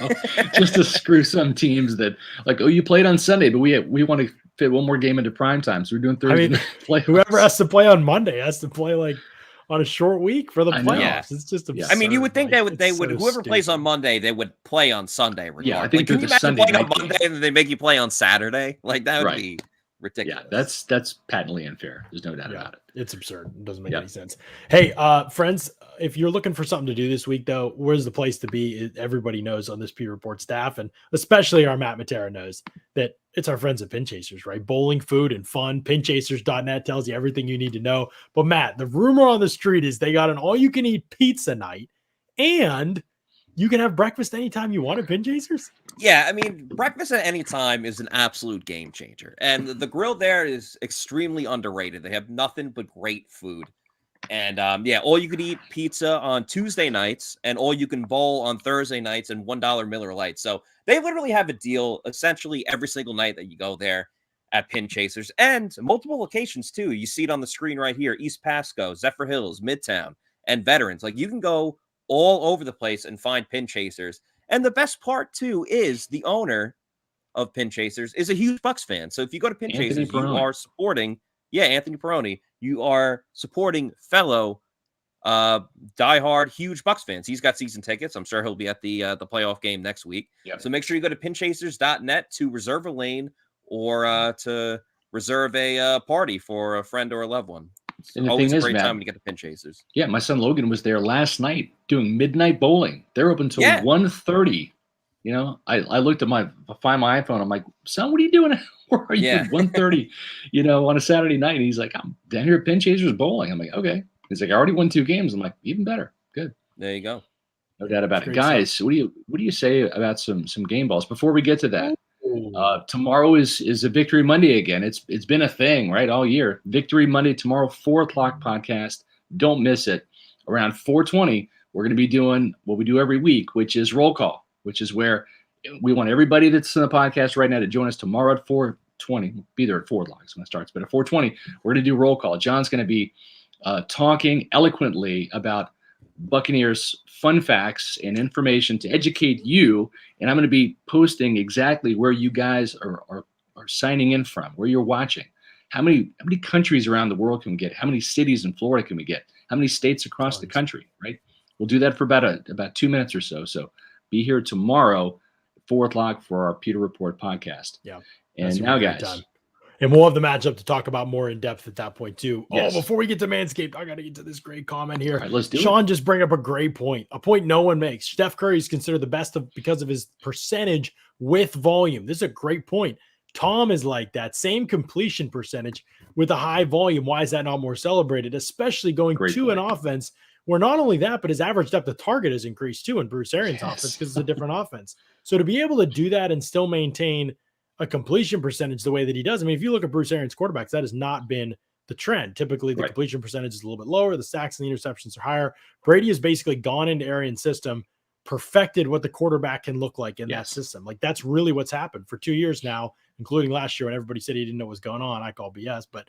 Just to screw some teams that like, oh, you played on Sunday, but we want to fit one more game into prime time, so we're doing Thursday night playoffs. Whoever has to play on Monday has to play like on a short week for the playoffs. Yeah. It's just absurd. I mean, you would think they would whoever stupid. plays on Monday, they would play on Sunday. Regardless. Yeah, I think can the you imagine Sunday playing on night Monday and then they make you play on Saturday? Like that would be ridiculous. Yeah, that's patently unfair. There's no doubt about it. It's absurd. It doesn't make any sense. Hey, friends, if you're looking for something to do this week, though, where's the place to be? Everybody knows on this Pewter Report staff, and especially our Matt Matera knows that it's our friends at Pin Chasers, right? Bowling, food, and fun. Pinchasers.net tells you everything you need to know. But Matt, the rumor on the street is they got an all-you-can-eat pizza night, and you can have breakfast anytime you want at Pin Chasers. Yeah, I mean, breakfast at any time is an absolute game changer. And the grill there is extremely underrated. They have nothing but great food. And all you can eat pizza on Tuesday nights and all you can bowl on Thursday nights and $1 Miller Lite. So they literally have a deal essentially every single night that you go there at Pin Chasers, and multiple locations too. You see it on the screen right here: East Pasco, Zephyr Hills, Midtown, and Veterans. Like, you can go all over the place and find Pin Chasers. And the best part too is the owner of Pin Chasers is a huge Bucs fan. So if you go to Pin Chasers, you are supporting, Anthony Peroni. You are supporting fellow diehard huge Bucs fans. He's got season tickets. I'm sure he'll be at the playoff game next week. Yep. So make sure you go to pinchasers.net to reserve a lane or to reserve a party for a friend or a loved one. And the always thing a is, great Matt, time to get the Pin Chasers. Yeah, my son Logan was there last night doing midnight bowling. They're open until 1:30. You know, I looked at find my iPhone. I'm like, son, what are you doing? Where are you at 1:30? You know, on a Saturday night. And he's like, I'm down here at Pin Chasers bowling. I'm like, okay. He's like, I already won 2 games. I'm like, even better. Good. There you go. No doubt about it, guys. Stuff. What do you say about some game balls before we get to that? Tomorrow is a Victory Monday again. It's been a thing, right, all year. Victory Monday tomorrow, 4:00 podcast. Don't miss it. Around 4:20, we're going to be doing what we do every week, which is roll call, which is where we want everybody that's in the podcast right now to join us tomorrow at 4:20. We'll be there at 4:00 when it starts, but at 4:20, we're going to do roll call. John's going to be talking eloquently about Buccaneers fun facts and information to educate you, and I'm going to be posting exactly where you guys are signing in from, where you're watching. How many countries around the world can we get? How many cities in Florida can we get? How many states across the country, right? We'll do that for about 2 minutes or so. So be here tomorrow at 4:00 for our Pewter Report podcast. Yeah. And now, guys. And we'll have the matchup to talk about more in depth at that point, too. Yes. Oh, before we get to Manscaped, I got to get to this great comment here. All right, let's do Sean just bring up a great point, a point no one makes. Steph Curry is considered the best because of his percentage with volume. This is a great point. Tom is like that same completion percentage with a high volume. Why is that not more celebrated, especially going to an offense where not only that, but his average depth of target has increased too in Bruce Arians' offense because it's a different offense. So to be able to do that and still maintain a completion percentage the way that he does. I mean, if you look at Bruce Arians' quarterbacks, that has not been the trend. Typically, the completion percentage is a little bit lower. The sacks and the interceptions are higher. Brady has basically gone into Arians' system, perfected what the quarterback can look like in that system. Like, that's really what's happened for 2 years now, including last year when everybody said he didn't know what was going on. I call BS, but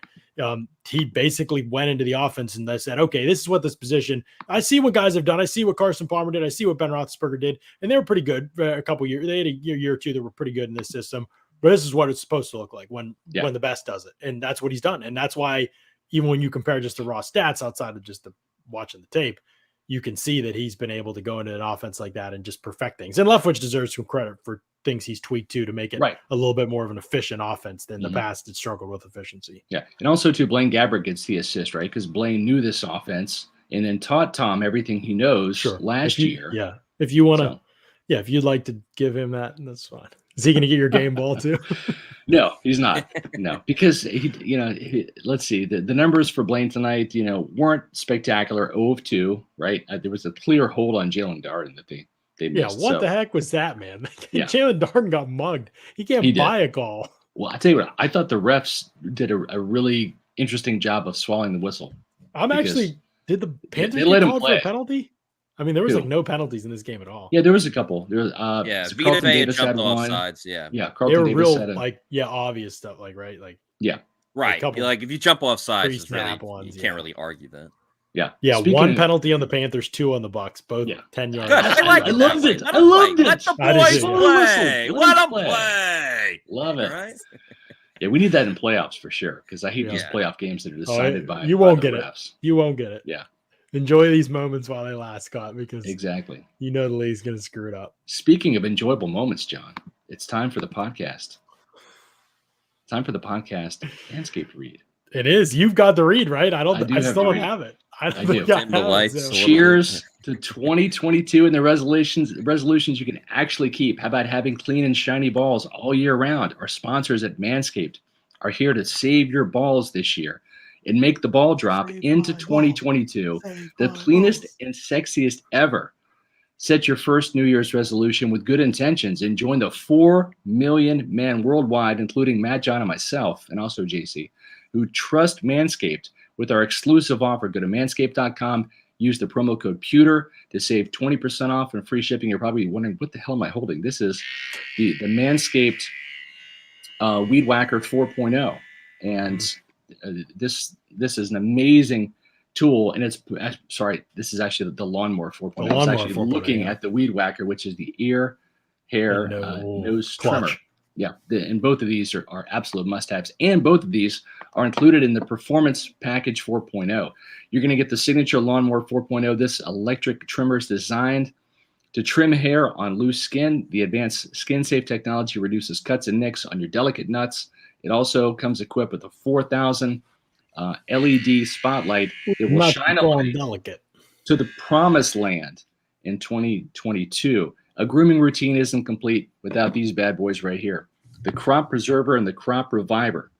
he basically went into the offense and they said, okay, this is what this position, I see what guys have done. I see what Carson Palmer did. I see what Ben Roethlisberger did. And they were pretty good for a couple years. They had a year or two that were pretty good in this system. But this is what it's supposed to look like when the best does it. And that's what he's done. And that's why even when you compare just the raw stats outside of just watching the tape, you can see that he's been able to go into an offense like that and just perfect things. And Leftwich deserves some credit for things he's tweaked to make it a little bit more of an efficient offense than the past that struggled with efficiency. Yeah. And also too, Blaine Gabbert gets the assist, right? Because Blaine knew this offense and then taught Tom everything he knows last year. Yeah. If you want to, if you'd like to give him that, that's fine. Is he going to get your game ball too? No, he's not. No, because let's see. The numbers for Blaine tonight, weren't spectacular. 0 of 2, right? There was a clear hold on Jalen Darden that they missed. Yeah, what the heck was that, man? Jalen Darden got mugged. He can't buy a call. Well, I tell you what, I thought the refs did a really interesting job of swallowing the whistle. Did the Panthers they let him play for a penalty? I mean, there was no penalties in this game at all. Yeah, there was a couple. There was, Vita Vea jumped off sides. Yeah, Carlton they were Davis real, had obvious stuff, right? Yeah, Right. Like if you jump off sides, it's really, ones, you can't really argue that. Yeah. Yeah. One penalty on the Panthers, 2 on the Bucs, both 10 yards. Good. I loved it. I loved it. Let the boys play. Let them play. Love it. Right? Yeah, we need that in playoffs for sure, because I hate these playoff games that are decided by you won't get refs. it. You won't get it. Yeah. Enjoy these moments while they last, Scott, because exactly you know the league's going to screw it up. Speaking of enjoyable moments, John, it's time for the podcast. Manscaped read. It is. You've got the read, right? I still don't have it. I do. Cheers to 2022 and the resolutions you can actually keep. How about having clean and shiny balls all year round? Our sponsors at Manscaped are here to save your balls this year and make the ball drop into 2022 the cleanest and sexiest ever. Set your first New Year's resolution with good intentions and join the 4 million men worldwide, including Matt, John, and myself, and also JC, who trust Manscaped with our exclusive offer. Go to manscaped.com, use the promo code Pewter to save 20% off and free shipping. You're probably wondering, what the hell am I holding? This is the Manscaped Weed Whacker 4.0. And this is an amazing tool. And this is actually the Lawnmower 4.0. It's actually looking at the Weed Whacker, which is the ear, hair, nose trimmer. Yeah, and both of these are absolute must-haves, and both of these are included in the Performance Package 4.0. You're going to get the signature Lawnmower 4.0. This electric trimmer is designed to trim hair on loose skin. The advanced skin-safe technology reduces cuts and nicks on your delicate nuts. It also comes equipped with a 4,000 LED spotlight that will shine a light to the promised land in 2022. A grooming routine isn't complete without these bad boys right here. The Crop Preserver and the Crop Reviver.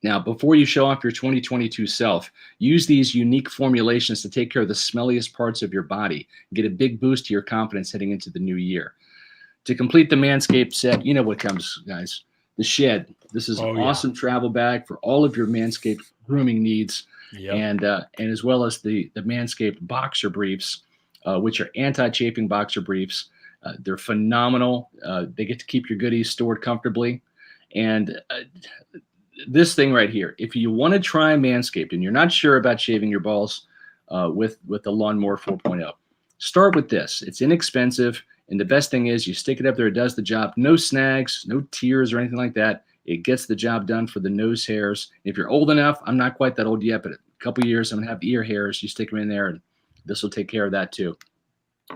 Now, before you show off your 2022 self, use these unique formulations to take care of the smelliest parts of your body. Get a big boost to your confidence heading into the new year. To complete the Manscaped set, you know what comes, guys. The Shed. This is an awesome travel bag for all of your Manscaped grooming needs. Yep. And as well as the Manscaped boxer briefs, which are anti-chafing boxer briefs. They're phenomenal. They get to keep your goodies stored comfortably. And this thing right here, if you want to try Manscaped and you're not sure about shaving your balls with the Lawnmower 4.0, start with this. It's inexpensive. And the best thing is you stick it up there. It does the job. No snags, no tears or anything like that. It gets the job done for the nose hairs. If you're old enough, I'm not quite that old yet, but a couple years, I'm going to have the ear hairs. You stick them in there, and this will take care of that too.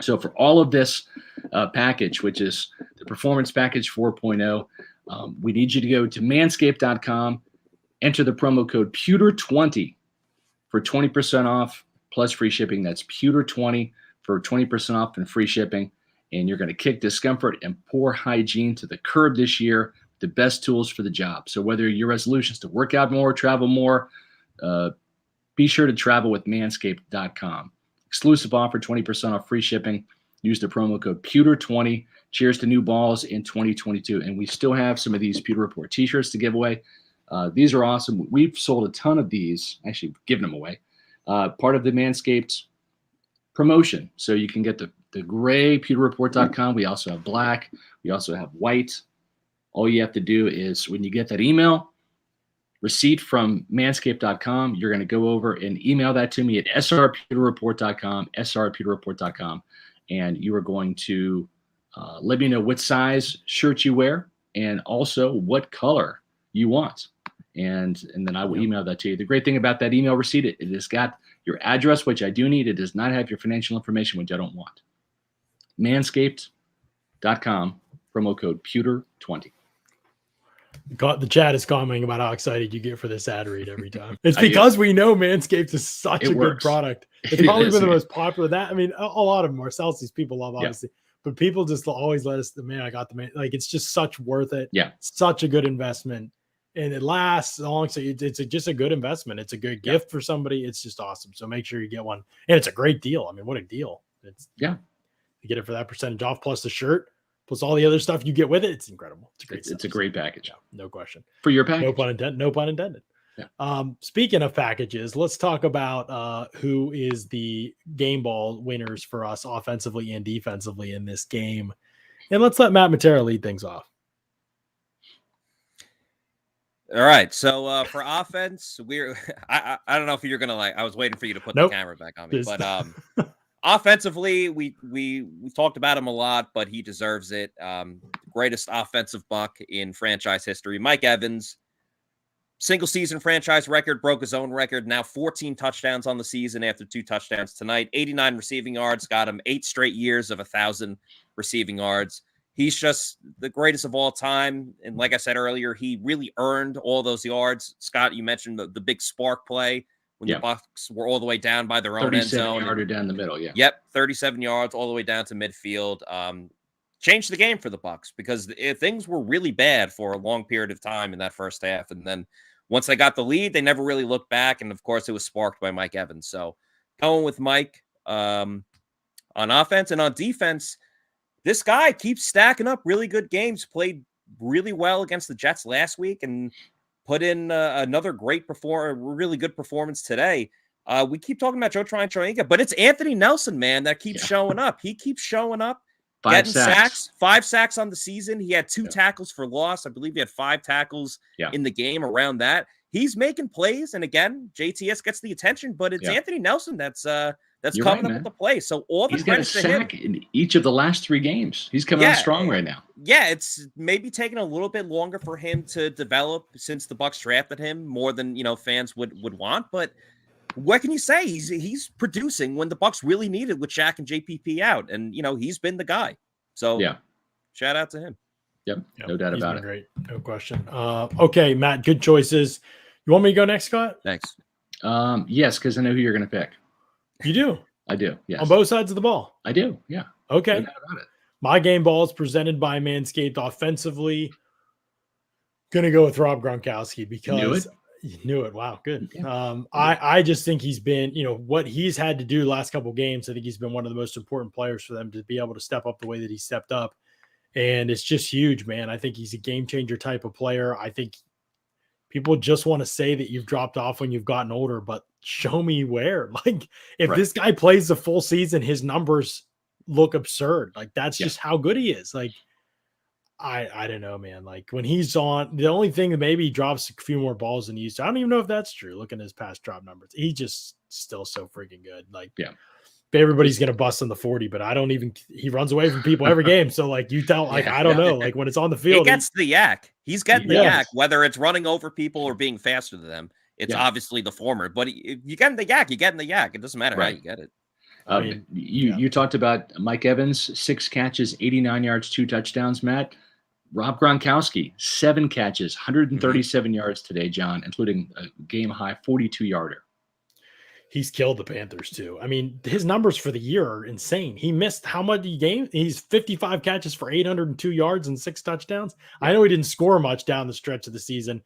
So for all of this package, which is the Performance Package 4.0, we need you to go to manscaped.com, enter the promo code Pewter20 for 20% off plus free shipping. That's Pewter20 for 20% off and free shipping. And you're going to kick discomfort and poor hygiene to the curb this year. The best tools for the job. So whether your resolution is to work out more, travel more, be sure to travel with manscaped.com. Exclusive offer, 20% off free shipping. Use the promo code Pewter20. Cheers to new balls in 2022. And we still have some of these Pewter Report t-shirts to give away. These are awesome. We've sold a ton of these, actually given them away. Part of the Manscaped promotion. So you can get the gray pewterreport.com. We also have black. We also have white. All you have to do is when you get that email receipt from manscaped.com, you're going to go over and email that to me at srpewterreport.com, srpewterreport.com, and you are going to let me know what size shirt you wear and also what color you want. And then I will email that to you. The great thing about that email receipt, it has got your address, which I do need. It does not have your financial information, which I don't want. Manscaped.com, promo code Pewter20. The chat is commenting about how excited you get for this ad read every time. It's because we know Manscaped is such a good product. It's probably been the most popular. A lot of them are Celsius people love, obviously, but people just always let us. I got the man. Like, it's just such worth it. Yeah, such a good investment, and it lasts long. So it's just a good investment. It's a good gift for somebody. It's just awesome. So make sure you get one, and it's a great deal. I mean, what a deal! You get it for that percentage off plus the shirt. Plus all the other stuff you get with it, it's incredible. It's a great. It's a great package. Yeah, no question. For your package. No pun intended. Yeah. Speaking of packages, let's talk about who is the game ball winners for us offensively and defensively in this game. And let's let Matt Matera lead things off. All right. So for offense, I don't know if you're gonna I was waiting for you to put the camera back on me, but offensively, we talked about him a lot, but he deserves it. Greatest offensive Buck in franchise history. Mike Evans, single season franchise record, broke his own record. Now 14 touchdowns on the season after 2 touchdowns tonight. 89 receiving yards, got him 8 straight years of 1,000 receiving yards. He's just the greatest of all time. And like I said earlier, he really earned all those yards. Scott, you mentioned the big spark play when the Bucs were all the way down by their own end zone. 37-yarder down the middle, yeah. Yep, 37 yards all the way down to midfield. Changed the game for the Bucs because things were really bad for a long period of time in that first half. And then once they got the lead, they never really looked back. And, of course, it was sparked by Mike Evans. So going with Mike on offense and on defense, this guy keeps stacking up really good games, played really well against the Jets last week and put in another really good performance today. We keep talking about Joe Tryon-Shoyinka, but it's Anthony Nelson, man, that keeps showing up. He keeps showing up, getting sacks, 5 sacks on the season. He had 2 tackles for loss. I believe he had 5 tackles in the game around that. He's making plays, and again, JTS gets the attention, but it's Anthony Nelson that's coming up with the play. So all the credit to him. In each of the last 3 games. He's coming on strong right now. Yeah, it's maybe taking a little bit longer for him to develop since the Bucs drafted him more than fans would want. But what can you say? He's producing when the Bucs really need it with Shaq and JPP out, and he's been the guy. So shout out to him. Yep. No doubt about it. Great, no question. Okay, Matt, good choices. You want me to go next, Scott? Thanks. Yes, because I know who you're going to pick. You do? I do, yes. On both sides of the ball? I do, yeah. Okay. No doubt about it. My game ball is presented by Manscaped. Offensively, going to go with Rob Gronkowski because you knew it. Wow, good. Yeah. I just think he's been, what he's had to do the last couple of games, I think he's been one of the most important players for them to be able to step up the way that he stepped up. And it's just huge, man. I think he's a game changer type of player. I think people just want to say that you've dropped off when you've gotten older, but show me where. Like, if this guy plays the full season, his numbers look absurd. Like, that's just how good he is. Like, I don't know, man. Like, when he's on, the only thing that maybe he drops a few more balls than he used to. I don't even know if that's true. Looking at his past drop numbers, he just still so freaking good. Like, everybody's going to bust on the 40, but he runs away from people every game. So like you tell, like, I don't know, like when it's on the field, he gets the yak. He's getting the yak, whether it's running over people or being faster than them. It's obviously the former, but you getting the yak, It doesn't matter how you get it. You talked about Mike Evans, 6 catches, 89 yards, 2 touchdowns, Matt. Rob Gronkowski, 7 catches, 137 yards today, John, including a game high 42-yarder. He's killed the Panthers too. I mean, his numbers for the year are insane. He missed how much games? He's 55 catches for 802 yards and 6 touchdowns. I know he didn't score much down the stretch of the season,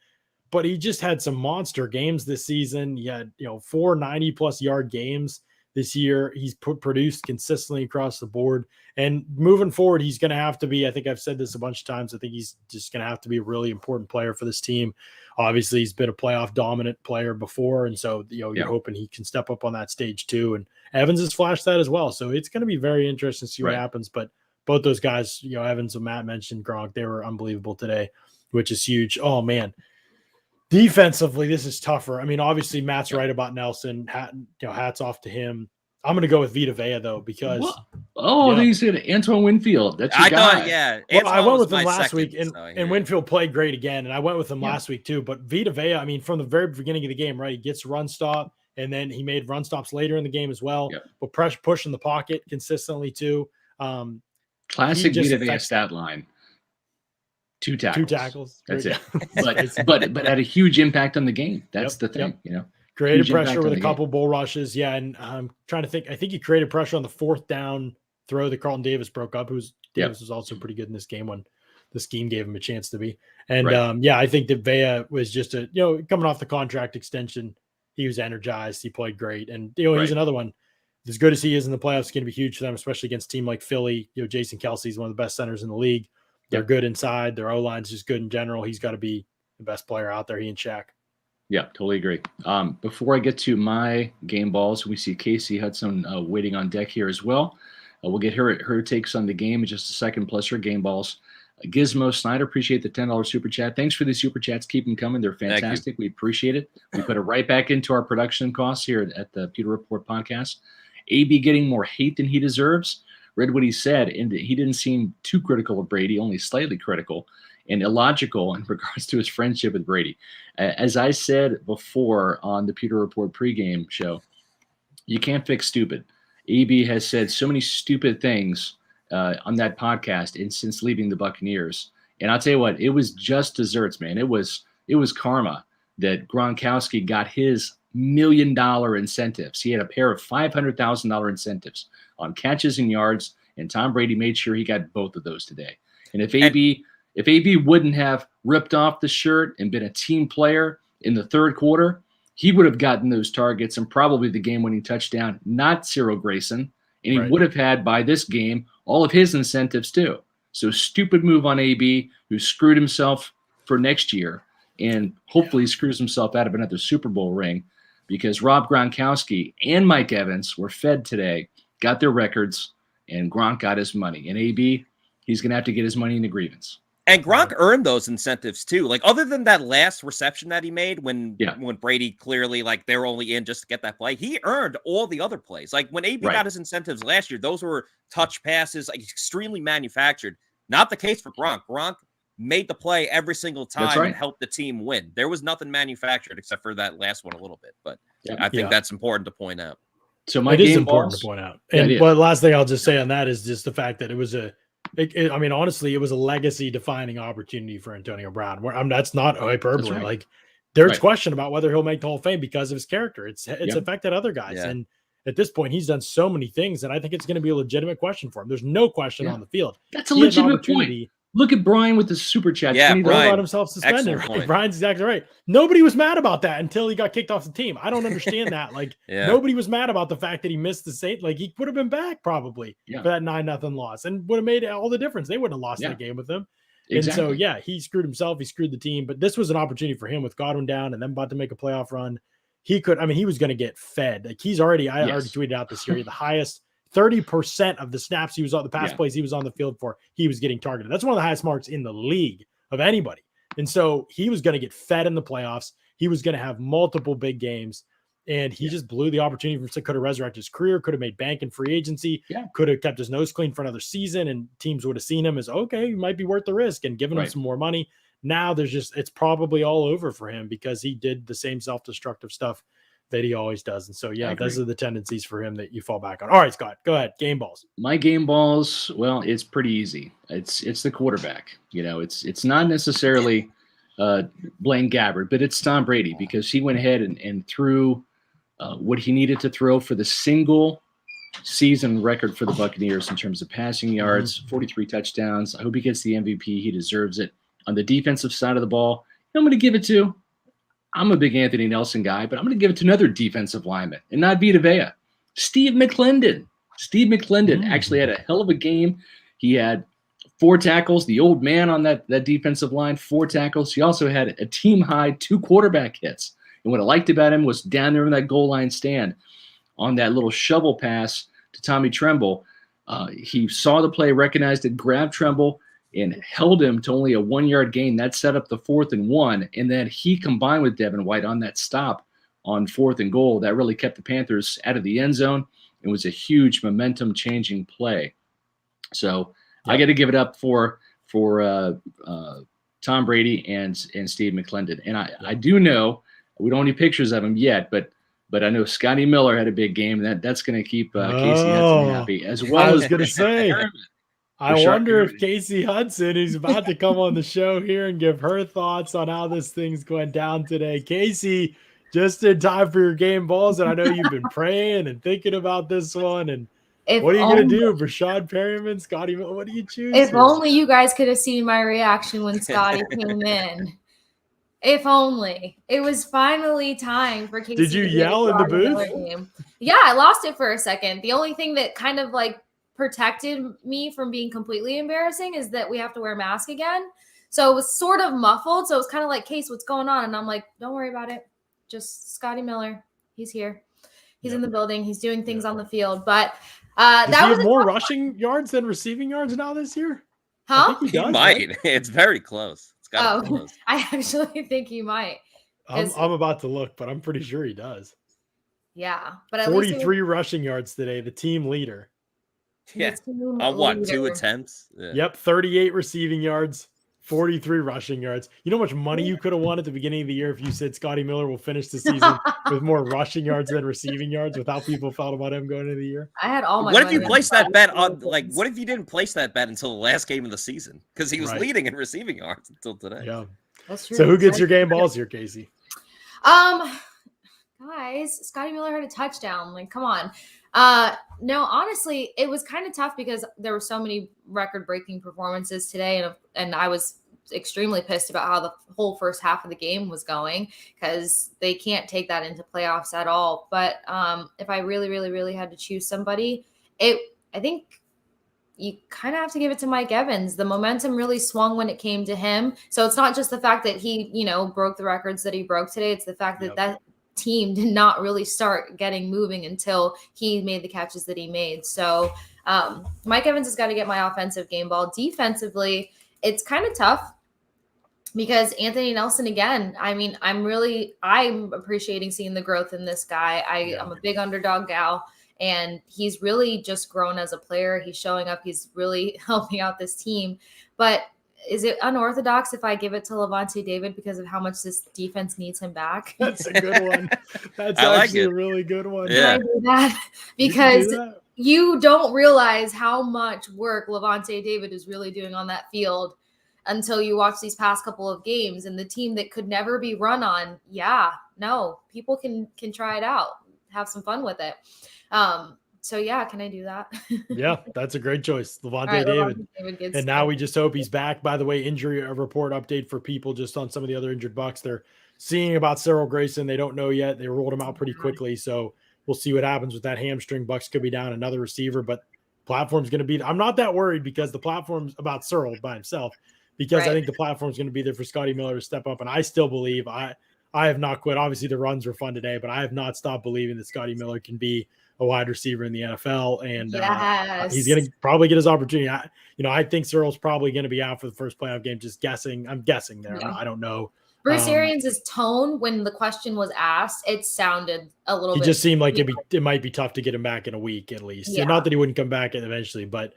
but he just had some monster games this season. He had, 4 90+ yard games this year. He's produced consistently across the board. And moving forward, he's going to have to be, I think I've said this a bunch of times, I think he's just going to have to be a really important player for this team. Obviously, he's been a playoff dominant player before. And so, you're hoping he can step up on that stage too. And Evans has flashed that as well. So it's going to be very interesting to see what happens. But both those guys, Evans and Matt mentioned, Gronk, they were unbelievable today, which is huge. Oh, man. Defensively, this is tougher. I mean, obviously, Matt's right about Nelson. Hats off to him. I'm going to go with Vita Vea, though, because I think you said Antoine Winfield. That's your guy. Well, I went with him last week, and Winfield played great again, and I went with him last week too. But Vita Vea, I mean, from the very beginning of the game, right, he gets run stop, and then he made run stops later in the game as well. But push in the pocket consistently too. Classic Vita Vea stat line. 2 tackles. 2 tackles. That's it. But had a huge impact on the game. That's the thing, Created pressure with a couple bull rushes. Yeah, and I'm trying to think. I think he created pressure on the 4th down throw that Carlton Davis broke up. Davis was also pretty good in this game when the scheme gave him a chance to be. And I think that Vea was just coming off the contract extension. He was energized. He played great. And he's another one. As good as he is in the playoffs, going to be huge for them, especially against a team like Philly. Jason Kelsey's one of the best centers in the league. They're good inside. Their O-line's just good in general. He's got to be the best player out there, he and Shaq. Yeah, totally agree. Before I get to my game balls, we see Casey Hudson waiting on deck here as well. We'll get her takes on the game in just a second, plus her game balls. Gizmo Snyder, appreciate the $10 super chat. Thanks for the super chats. Keep them coming. They're fantastic. We appreciate it. We put it right back into our production costs here at the Pewter Report podcast. AB getting more hate than he deserves. Read what he said, and he didn't seem too critical of Brady, only slightly critical and illogical in regards to his friendship with Brady. As I said before on the Pewter Report pregame show, you can't fix stupid. AB has said so many stupid things on that podcast and since leaving the Buccaneers. And I'll tell you what, it was just desserts, man. It was karma that Gronkowski got his $1 million incentives. He had a pair of $500,000 incentives on catches and yards, and Tom Brady made sure he got both of those today. And if AB wouldn't have ripped off the shirt and been a team player in the third quarter, he would have gotten those targets and probably the game-winning touchdown, not Cyril Grayson. And he would have had, by this game, all of his incentives too. So stupid move on AB, who screwed himself for next year and hopefully screws himself out of another Super Bowl ring, because Rob Gronkowski and Mike Evans were fed today, got their records, and Gronk got his money. And AB, he's going to have to get his money in the grievance. And Gronk earned those incentives too. Like, other than that last reception that he made when Brady clearly, like, they were only in just to get that play, he earned all the other plays. Like, when AB got his incentives last year, those were touch passes, like, extremely manufactured. Not the case for Gronk. Gronk made the play every single time and helped the team win. There was nothing manufactured except for that last one a little bit. But I think that's important to point out. So it is important to point out. And but last thing I'll just say on that is just the fact that it was I mean, honestly, it was a legacy-defining opportunity for Antonio Brown. That's not hyperbole. Right. Like, there's question about whether he'll make the Hall of Fame because of his character. It's affected other guys, and at this point, he's done so many things, and I think it's going to be a legitimate question for him. There's no question on the field. That's a legitimate point. Look at Brian with the super chat. Yeah, Brian got himself suspended. Right? Brian's exactly right. Nobody was mad about that until he got kicked off the team. I don't understand that. Like, nobody was mad about the fact that he missed the Saints. Like, he would have been back probably for that 9-0 loss and would have made all the difference. They wouldn't have lost that game with him. Exactly. And so, he screwed himself. He screwed the team. But this was an opportunity for him with Godwin down and then about to make a playoff run. He was going to get fed. Like, I already tweeted out this year, the highest 30% of the snaps he was on, the pass plays he was on the field for, he was getting targeted. That's one of the highest marks in the league of anybody. And so he was going to get fed in the playoffs. He was going to have multiple big games, and he just blew the opportunity. Could have resurrected his career, could have made bank in free agency, could have kept his nose clean for another season, and teams would have seen him as, okay, he might be worth the risk and given him some more money. Now it's probably all over for him because he did the same self-destructive stuff that he always does. And so, those are the tendencies for him that you fall back on. All right, Scott, go ahead. Game balls. My game balls, well, it's pretty easy. It's the quarterback. It's not necessarily Blaine Gabbert, but it's Tom Brady, because he went ahead and threw what he needed to throw for the single season record for the Buccaneers in terms of passing yards, 43 touchdowns. I hope he gets the MVP. He deserves it. On the defensive side of the ball, I'm going to give it to, I'm a big Anthony Nelson guy, but I'm going to give it to another defensive lineman, and not Vita Vea. Steve McClendon. Steve McClendon actually had a hell of a game. He had 4 tackles, the old man on that defensive line, 4 tackles. He also had a team-high 2 quarterback hits. And what I liked about him was down there in that goal line stand on that little shovel pass to Tommy Tremble. He saw the play, recognized it, grabbed Tremble, and held him to only a 1-yard gain. That set up the 4th and 1. And then he combined with Devin White on that stop on 4th and goal. That really kept the Panthers out of the end zone. It was a huge momentum-changing play. So I got to give it up for Tom Brady and Steve McClendon. And I do know, we don't have any pictures of him yet, but I know Scotty Miller had a big game. That's going to keep Casey Hudson happy as well. I was going to say, I wonder if Casey Hudson, who's about to come on the show here and give her thoughts on how this thing's going down today. Casey, just in time for your game balls, and I know you've been praying and thinking about this one. And what are you going to do? Rashad Perryman, Scotty, what do you choose? If only you guys could have seen my reaction when Scotty came in. If only. It was finally time for Casey. Did you yell in the booth? Yeah, I lost it for a second. The only thing that kind of protected me from being completely embarrassing is that we have to wear a mask again. So it was sort of muffled. So it was kind of like, Case, what's going on? And I'm like, don't worry about it. Just Scotty Miller. He's here. He's in the building. He's doing things on the field. But that was more rushing yards than receiving yards now this year. Huh? He He does, might. right? It's very close. It's got to be close. I actually think he might. I'm about to look, but I'm pretty sure he does. Yeah, but at least 43 rushing yards today, the team leader. Yeah. On what? 2 leader. attempts? Yeah. Yep, 38 receiving yards, 43 rushing yards. You know how much money you could have won at the beginning of the year if you said Scotty Miller will finish the season with more rushing yards than receiving yards, with how people felt about him going into the year? I had all my What if money you on placed that Scotty bet Miller. on, like, what if you didn't place that bet until the last game of the season? Because he was Right. leading in receiving yards until today. Yeah. That's true. So who gets your game balls here, Casey? Guys, Scotty Miller had a touchdown. Like, come on. No, honestly, it was kind of tough because there were so many record-breaking performances today, and I was extremely pissed about how the whole first half of the game was going, because they can't take that into playoffs at all. But if I really, really, really had to choose somebody, I think you kind of have to give it to Mike Evans. The momentum really swung when it came to him. So it's not just the fact that he, broke the records that he broke today. It's the fact that that team did not really start getting moving until he made the catches that he made. So Mike Evans has got to get my offensive game ball. Defensively, it's kind of tough because Anthony Nelson, again, I mean, I'm appreciating seeing the growth in this guy. I'm a big underdog gal, and he's really just grown as a player. He's showing up. He's really helping out this team. But is it unorthodox if I give it to Lavonte David because of how much this defense needs him back? That's a good one. That's actually a really good one. Yeah. Can I do that? Because you don't realize how much work Lavonte David is really doing on that field until you watch these past couple of games, and the team that could never be run on. Yeah, no, people can try it out, have some fun with it. So yeah, can I do that? Yeah, that's a great choice. Lavonte Right, David. Gets And now we just hope he's back. By the way, injury report update for people just on some of the other injured Bucs. They're seeing about Cyril Grayson. They don't know yet. They rolled him out pretty quickly. So we'll see what happens with that hamstring. Bucs could be down another receiver, but platform's going to be – I'm not that worried because the platform's about Cyril by himself, because I think the platform's going to be there for Scotty Miller to step up. And I still believe I have not quit. Obviously, the runs were fun today, but I have not stopped believing that Scotty Miller can be a wide receiver in the NFL, and he's going to probably get his opportunity. I think Cyril's probably going to be out for the first playoff game. Just guessing. I'm guessing there. I don't know. Bruce Arians' tone when the question was asked, it sounded a little bit. It just seemed like it might be tough to get him back in a week at least. Yeah. Not that he wouldn't come back eventually, but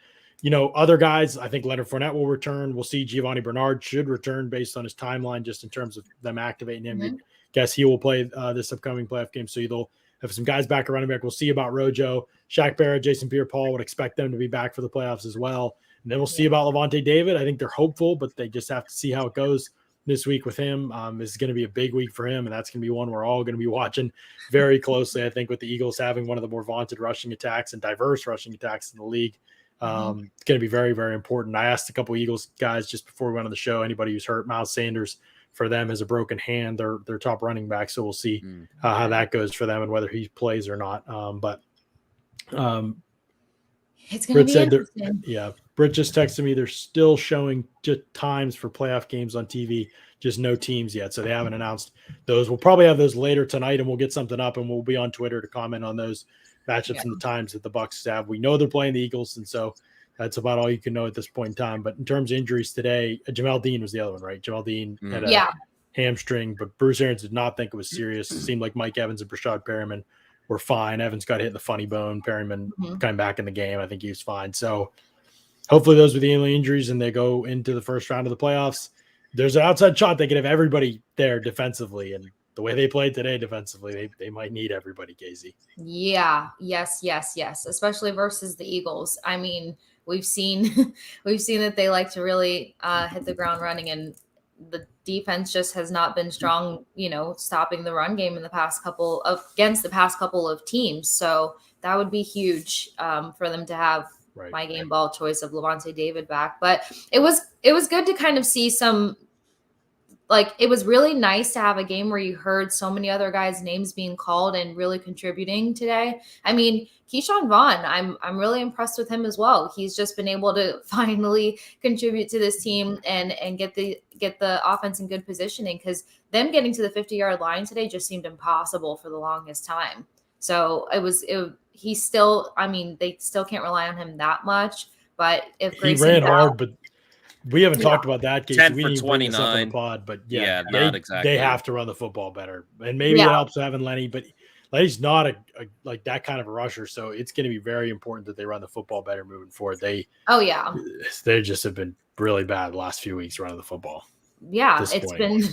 other guys, I think Leonard Fournette will return. We'll see Giovanni Bernard should return based on his timeline, just in terms of them activating him. Mm-hmm. Guess he will play this upcoming playoff game. So they'll have some guys back at running back. We'll see about Rojo, Shaq Barrett, Jason Pierre-Paul. Would expect them to be back for the playoffs as well. And then we'll see about Lavonte David. I think they're hopeful, but they just have to see how it goes this week with him. This is going to be a big week for him, and that's going to be one we're all going to be watching very closely. I think with the Eagles having one of the more vaunted rushing attacks and diverse rushing attacks in the league, it's going to be very, very important. I asked a couple Eagles guys just before we went on the show, anybody who's hurt. Miles Sanders for them has a broken hand. They're top running back, so we'll see how that goes for them and whether he plays or not. It's going to be interesting. Britt just texted me. They're still showing just times for playoff games on TV, just no teams yet. So they haven't announced those. We'll probably have those later tonight, and we'll get something up, and we'll be on Twitter to comment on those matchups and the times that the Bucs have. We know they're playing the Eagles, and so that's about all you can know at this point in time. But in terms of injuries today, Jamel Dean was the other one, right? Jamel Dean had a hamstring, but Bruce Arians did not think it was serious. It seemed like Mike Evans and Rashad Perryman were fine. Evans got hit in the funny bone. Perryman came back in the game. I think he was fine. So hopefully those were the only injuries, and they go into the first round of the playoffs. There's an outside shot they could have everybody there defensively, and the way they played today defensively, they might need everybody, Casey. Yeah. Yes. Especially versus the Eagles. I mean, we've seen that they like to really hit the ground running, and the defense just has not been strong, stopping the run game in against the past couple of teams. So that would be huge for them to have my game ball choice of Lavonte David back. But it was good to kind of see some, it was really nice to have a game where you heard so many other guys' names being called and really contributing today. I mean, Keyshawn Vaughn, I'm really impressed with him as well. He's just been able to finally contribute to this team and get the offense in good positioning, because them getting to the 50-yard line today just seemed impossible for the longest time. So they still can't rely on him that much. But if Grayson's he ran hard, but We haven't talked about that, Casey. 10 we for didn't bring this up on the 29. pod, but not exactly. They have to run the football better, and maybe it helps having Lenny, but Lenny's not a like that kind of a rusher, so it's going to be very important that they run the football better moving forward. They just have been really bad the last few weeks running the football. Yeah, it's been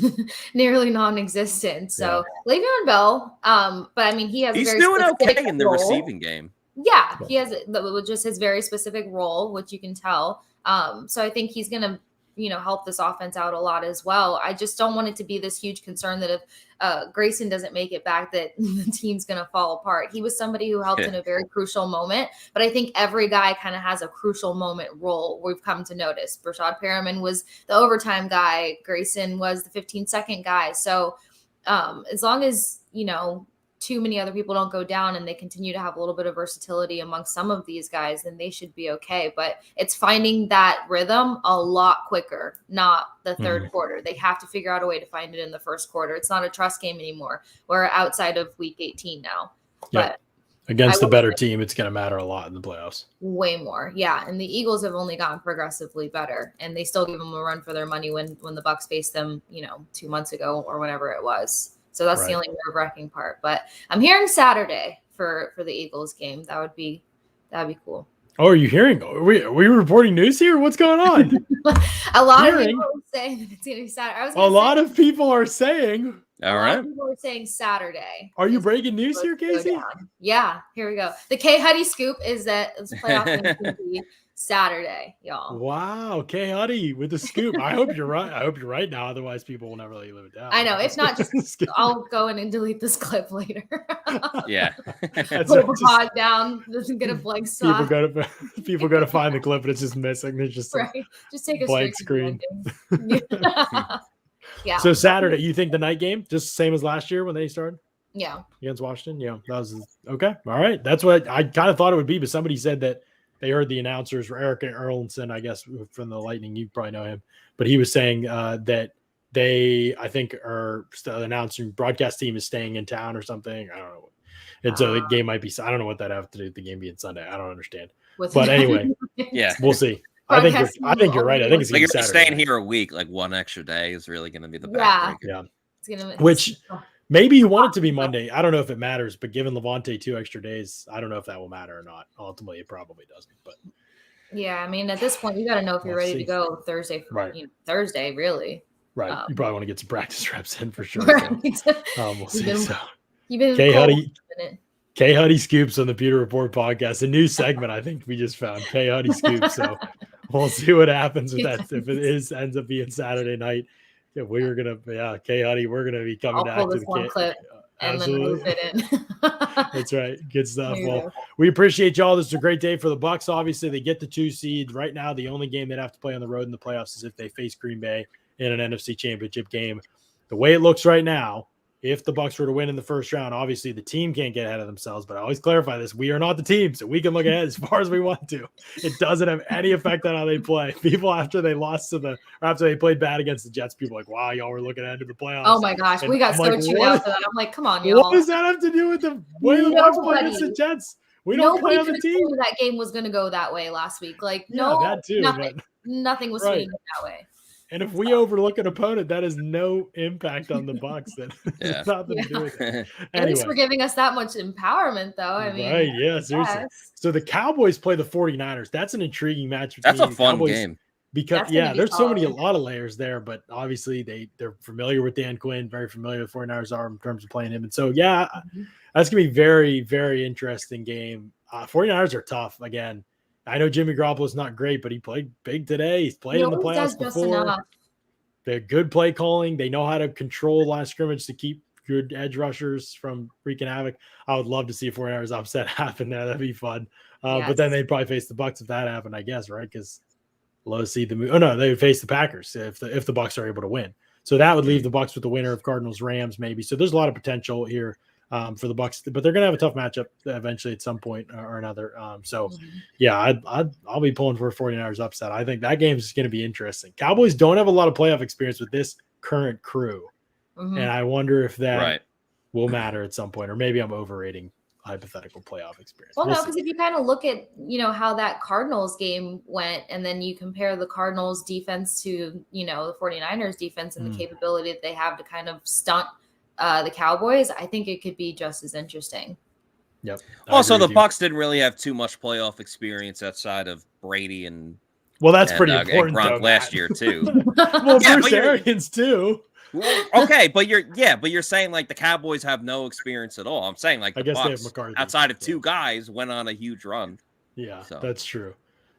nearly non-existent. So Le'Veon Bell, but I mean, he's doing okay in the receiving game. Yeah, he has just his very specific role, which you can tell. So I think he's going to, help this offense out a lot as well. I just don't want it to be this huge concern that if Grayson doesn't make it back, that the team's going to fall apart. He was somebody who helped in a very crucial moment, but I think every guy kind of has a crucial moment role we've come to notice. Rashad Perryman was the overtime guy. Grayson was the 15-second guy. So as long as, too many other people don't go down and they continue to have a little bit of versatility amongst some of these guys, then they should be okay. But it's finding that rhythm a lot quicker, not the third quarter. They have to figure out a way to find it in the first quarter. It's not a trust game anymore. We're outside of week 18 now. But against the better team, it's going to matter a lot in the playoffs. Way more. Yeah. And the Eagles have only gotten progressively better, and they still give them a run for their money when the Bucs faced them, 2 months ago or whenever it was. So that's the only nerve-wracking part. But I'm hearing Saturday for the Eagles game. That'd be cool. Oh, are you hearing? Are we reporting news here? What's going on? A lot of people are saying that it's going to be Saturday. A lot of people are saying. All right. People are saying Saturday. Are you breaking news here, Casey? Yeah, here we go. The K Huddy scoop is that it's playoff game to be Saturday, y'all. Wow, K Huddy with the scoop. I hope you're right. I hope you're right now. Otherwise, people will never let you live it down. I know. If not, just I'll go in and delete this clip later. Yeah. Put the pod down. Doesn't get a blank spot. People go to find the clip, and it's just missing. There's just just take a blank screen. Yeah. So Saturday, you think the night game, just same as last year when they started? Yeah. Against Washington? Yeah. That was okay. All right. That's what I kind of thought it would be, but somebody said that they heard the announcers, Eric Erlinson, I guess, from the Lightning. You probably know him, but he was saying that they, I think, are still announcing broadcast team is staying in town or something. I don't know. And so the game might be, I don't know what that have to do with the game being Sunday. I don't understand. But anyway, we'll see. I think you're right. I think it's like you're staying here a week, like one extra day is really going to be the backbreaker. Yeah. Which maybe you want it to be Monday. I don't know if it matters, but given Levante 2 extra days, I don't know if that will matter or not. Ultimately, it probably doesn't. But yeah, I mean, at this point, you got to know if you're ready to go Thursday. Thursday, really. Right. You probably want to get some practice reps in for sure. Right. So, we'll see. K Huddy Scoops on the Pewter Report podcast, a new segment I think we just found. K Huddy Scoops. So we'll see what happens with that. If it ends up being Saturday night. Yeah, we're gonna, K Huddy, we're gonna be coming back to the one clip and then move it in. That's right, good stuff. Well, we appreciate y'all. This is a great day for the Bucs. Obviously, they get the 2 seed right now. The only game they'd have to play on the road in the playoffs is if they face Green Bay in an NFC Championship game. The way it looks right now, if the Bucs were to win in the first round, obviously the team can't get ahead of themselves, but I always clarify this. We are not the team, so we can look ahead as far as we want to. It doesn't have any effect on how they play. People, after they played bad against the Jets, people are like, wow, y'all were looking ahead to the playoffs. Oh my gosh, we got so chewed out for that. I'm like, come on, y'all. What does that have to do with the way the Bucs play against the Jets? We don't play on the team. That game was going to go that way last week. Like, that too, nothing was swinging that way. And if we overlook an opponent, that has no impact on the Bucs. That has nothing to do with it. At least we're giving us that much empowerment, though. I mean, right? Yeah, seriously. Yes. So the Cowboys play the 49ers. That's an intriguing match. That's a fun game. Because there's a lot of layers there, but obviously they're familiar with Dan Quinn, very familiar with 49ers are in terms of playing him. And so that's gonna be very, very interesting game. 49ers are tough again. I know Jimmy Garoppolo's not great, but he played big today. He's played in the playoffs before. They're good play calling. They know how to control line of scrimmage to keep good edge rushers from wreaking havoc. I would love to see a 49ers upset happen there. That'd be fun. But then they'd probably face the Bucs if that happened, I guess, right? Because low seed the move. Oh no, they would face the Packers if the Bucs are able to win. So that would leave the Bucs with the winner of Cardinals Rams, maybe. So there's a lot of potential here for the Bucs, but they're going to have a tough matchup eventually at some point or another. I'll be pulling for a 49ers upset. I think that game is going to be interesting. Cowboys don't have a lot of playoff experience with this current crew, and I wonder if that will matter at some point, or maybe I'm overrating hypothetical playoff experience. Well, no, because if you kind of look at, how that Cardinals game went, and then you compare the Cardinals defense to, the 49ers defense and the capability that they have to kind of stunt the Cowboys, I think it could be just as interesting. Yep. Also, the Bucs didn't really have too much playoff experience outside of Brady and that's pretty important. And Gronk though, last year too. Well, Bruce Arians too. Okay, but you're saying like the Cowboys have no experience at all. I'm saying like the Bucs, outside of two guys, went on a huge run. Yeah, that's true.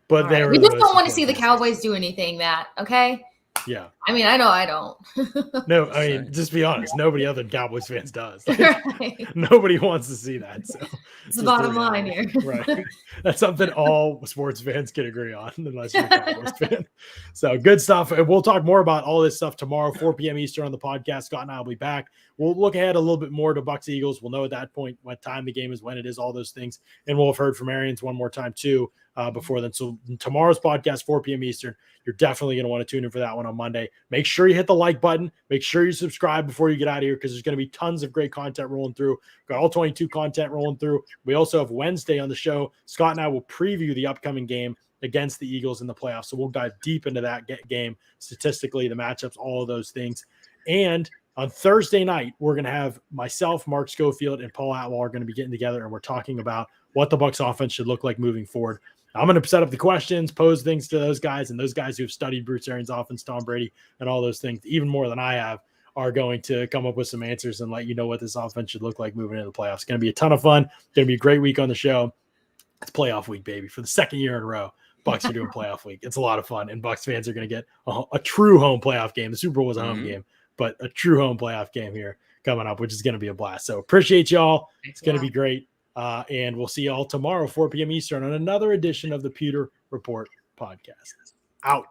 But we just don't want to see the Cowboys do anything, Matt. Okay. Yeah. I mean, I know I don't. No, I mean, just be honest. Nobody other than Cowboys fans does. Like, nobody wants to see that. So it's the bottom line here. Right. That's something all sports fans can agree on, unless you're a Cowboys fan. So good stuff. And we'll talk more about all this stuff tomorrow, 4 p.m. Eastern on the podcast. Scott and I will be back. We'll look ahead a little bit more to Bucs Eagles. We'll know at that point what time the game is, when it is, all those things. And we'll have heard from Arians one more time too before then. So tomorrow's podcast, 4 p.m. Eastern. You're definitely going to want to tune in for that one on Monday. Make sure you hit the like button. Make sure you subscribe before you get out of here, because there's going to be tons of great content rolling through. Got all 22 content rolling through. We also have Wednesday on the show. Scott and I will preview the upcoming game against the Eagles in the playoffs. So we'll dive deep into that game, statistically, the matchups, all of those things. And on Thursday night, we're going to have myself, Mark Schofield, and Paul Atwell are going to be getting together, and we're talking about what the Bucs offense should look like moving forward. I'm going to set up the questions, pose things to those guys, and those guys who've studied Bruce Arians' offense, Tom Brady, and all those things, even more than I have, are going to come up with some answers and let you know what this offense should look like moving into the playoffs. It's going to be a ton of fun. It's going to be a great week on the show. It's playoff week, baby. For the second year in a row, Bucs are doing playoff week. It's a lot of fun, and Bucs fans are going to get a true home playoff game. The Super Bowl was a home game, but a true home playoff game here coming up, which is going to be a blast. So appreciate y'all. It's going to be great. And we'll see you all tomorrow, 4 p.m. Eastern, on another edition of the Pewter Report podcast. Out.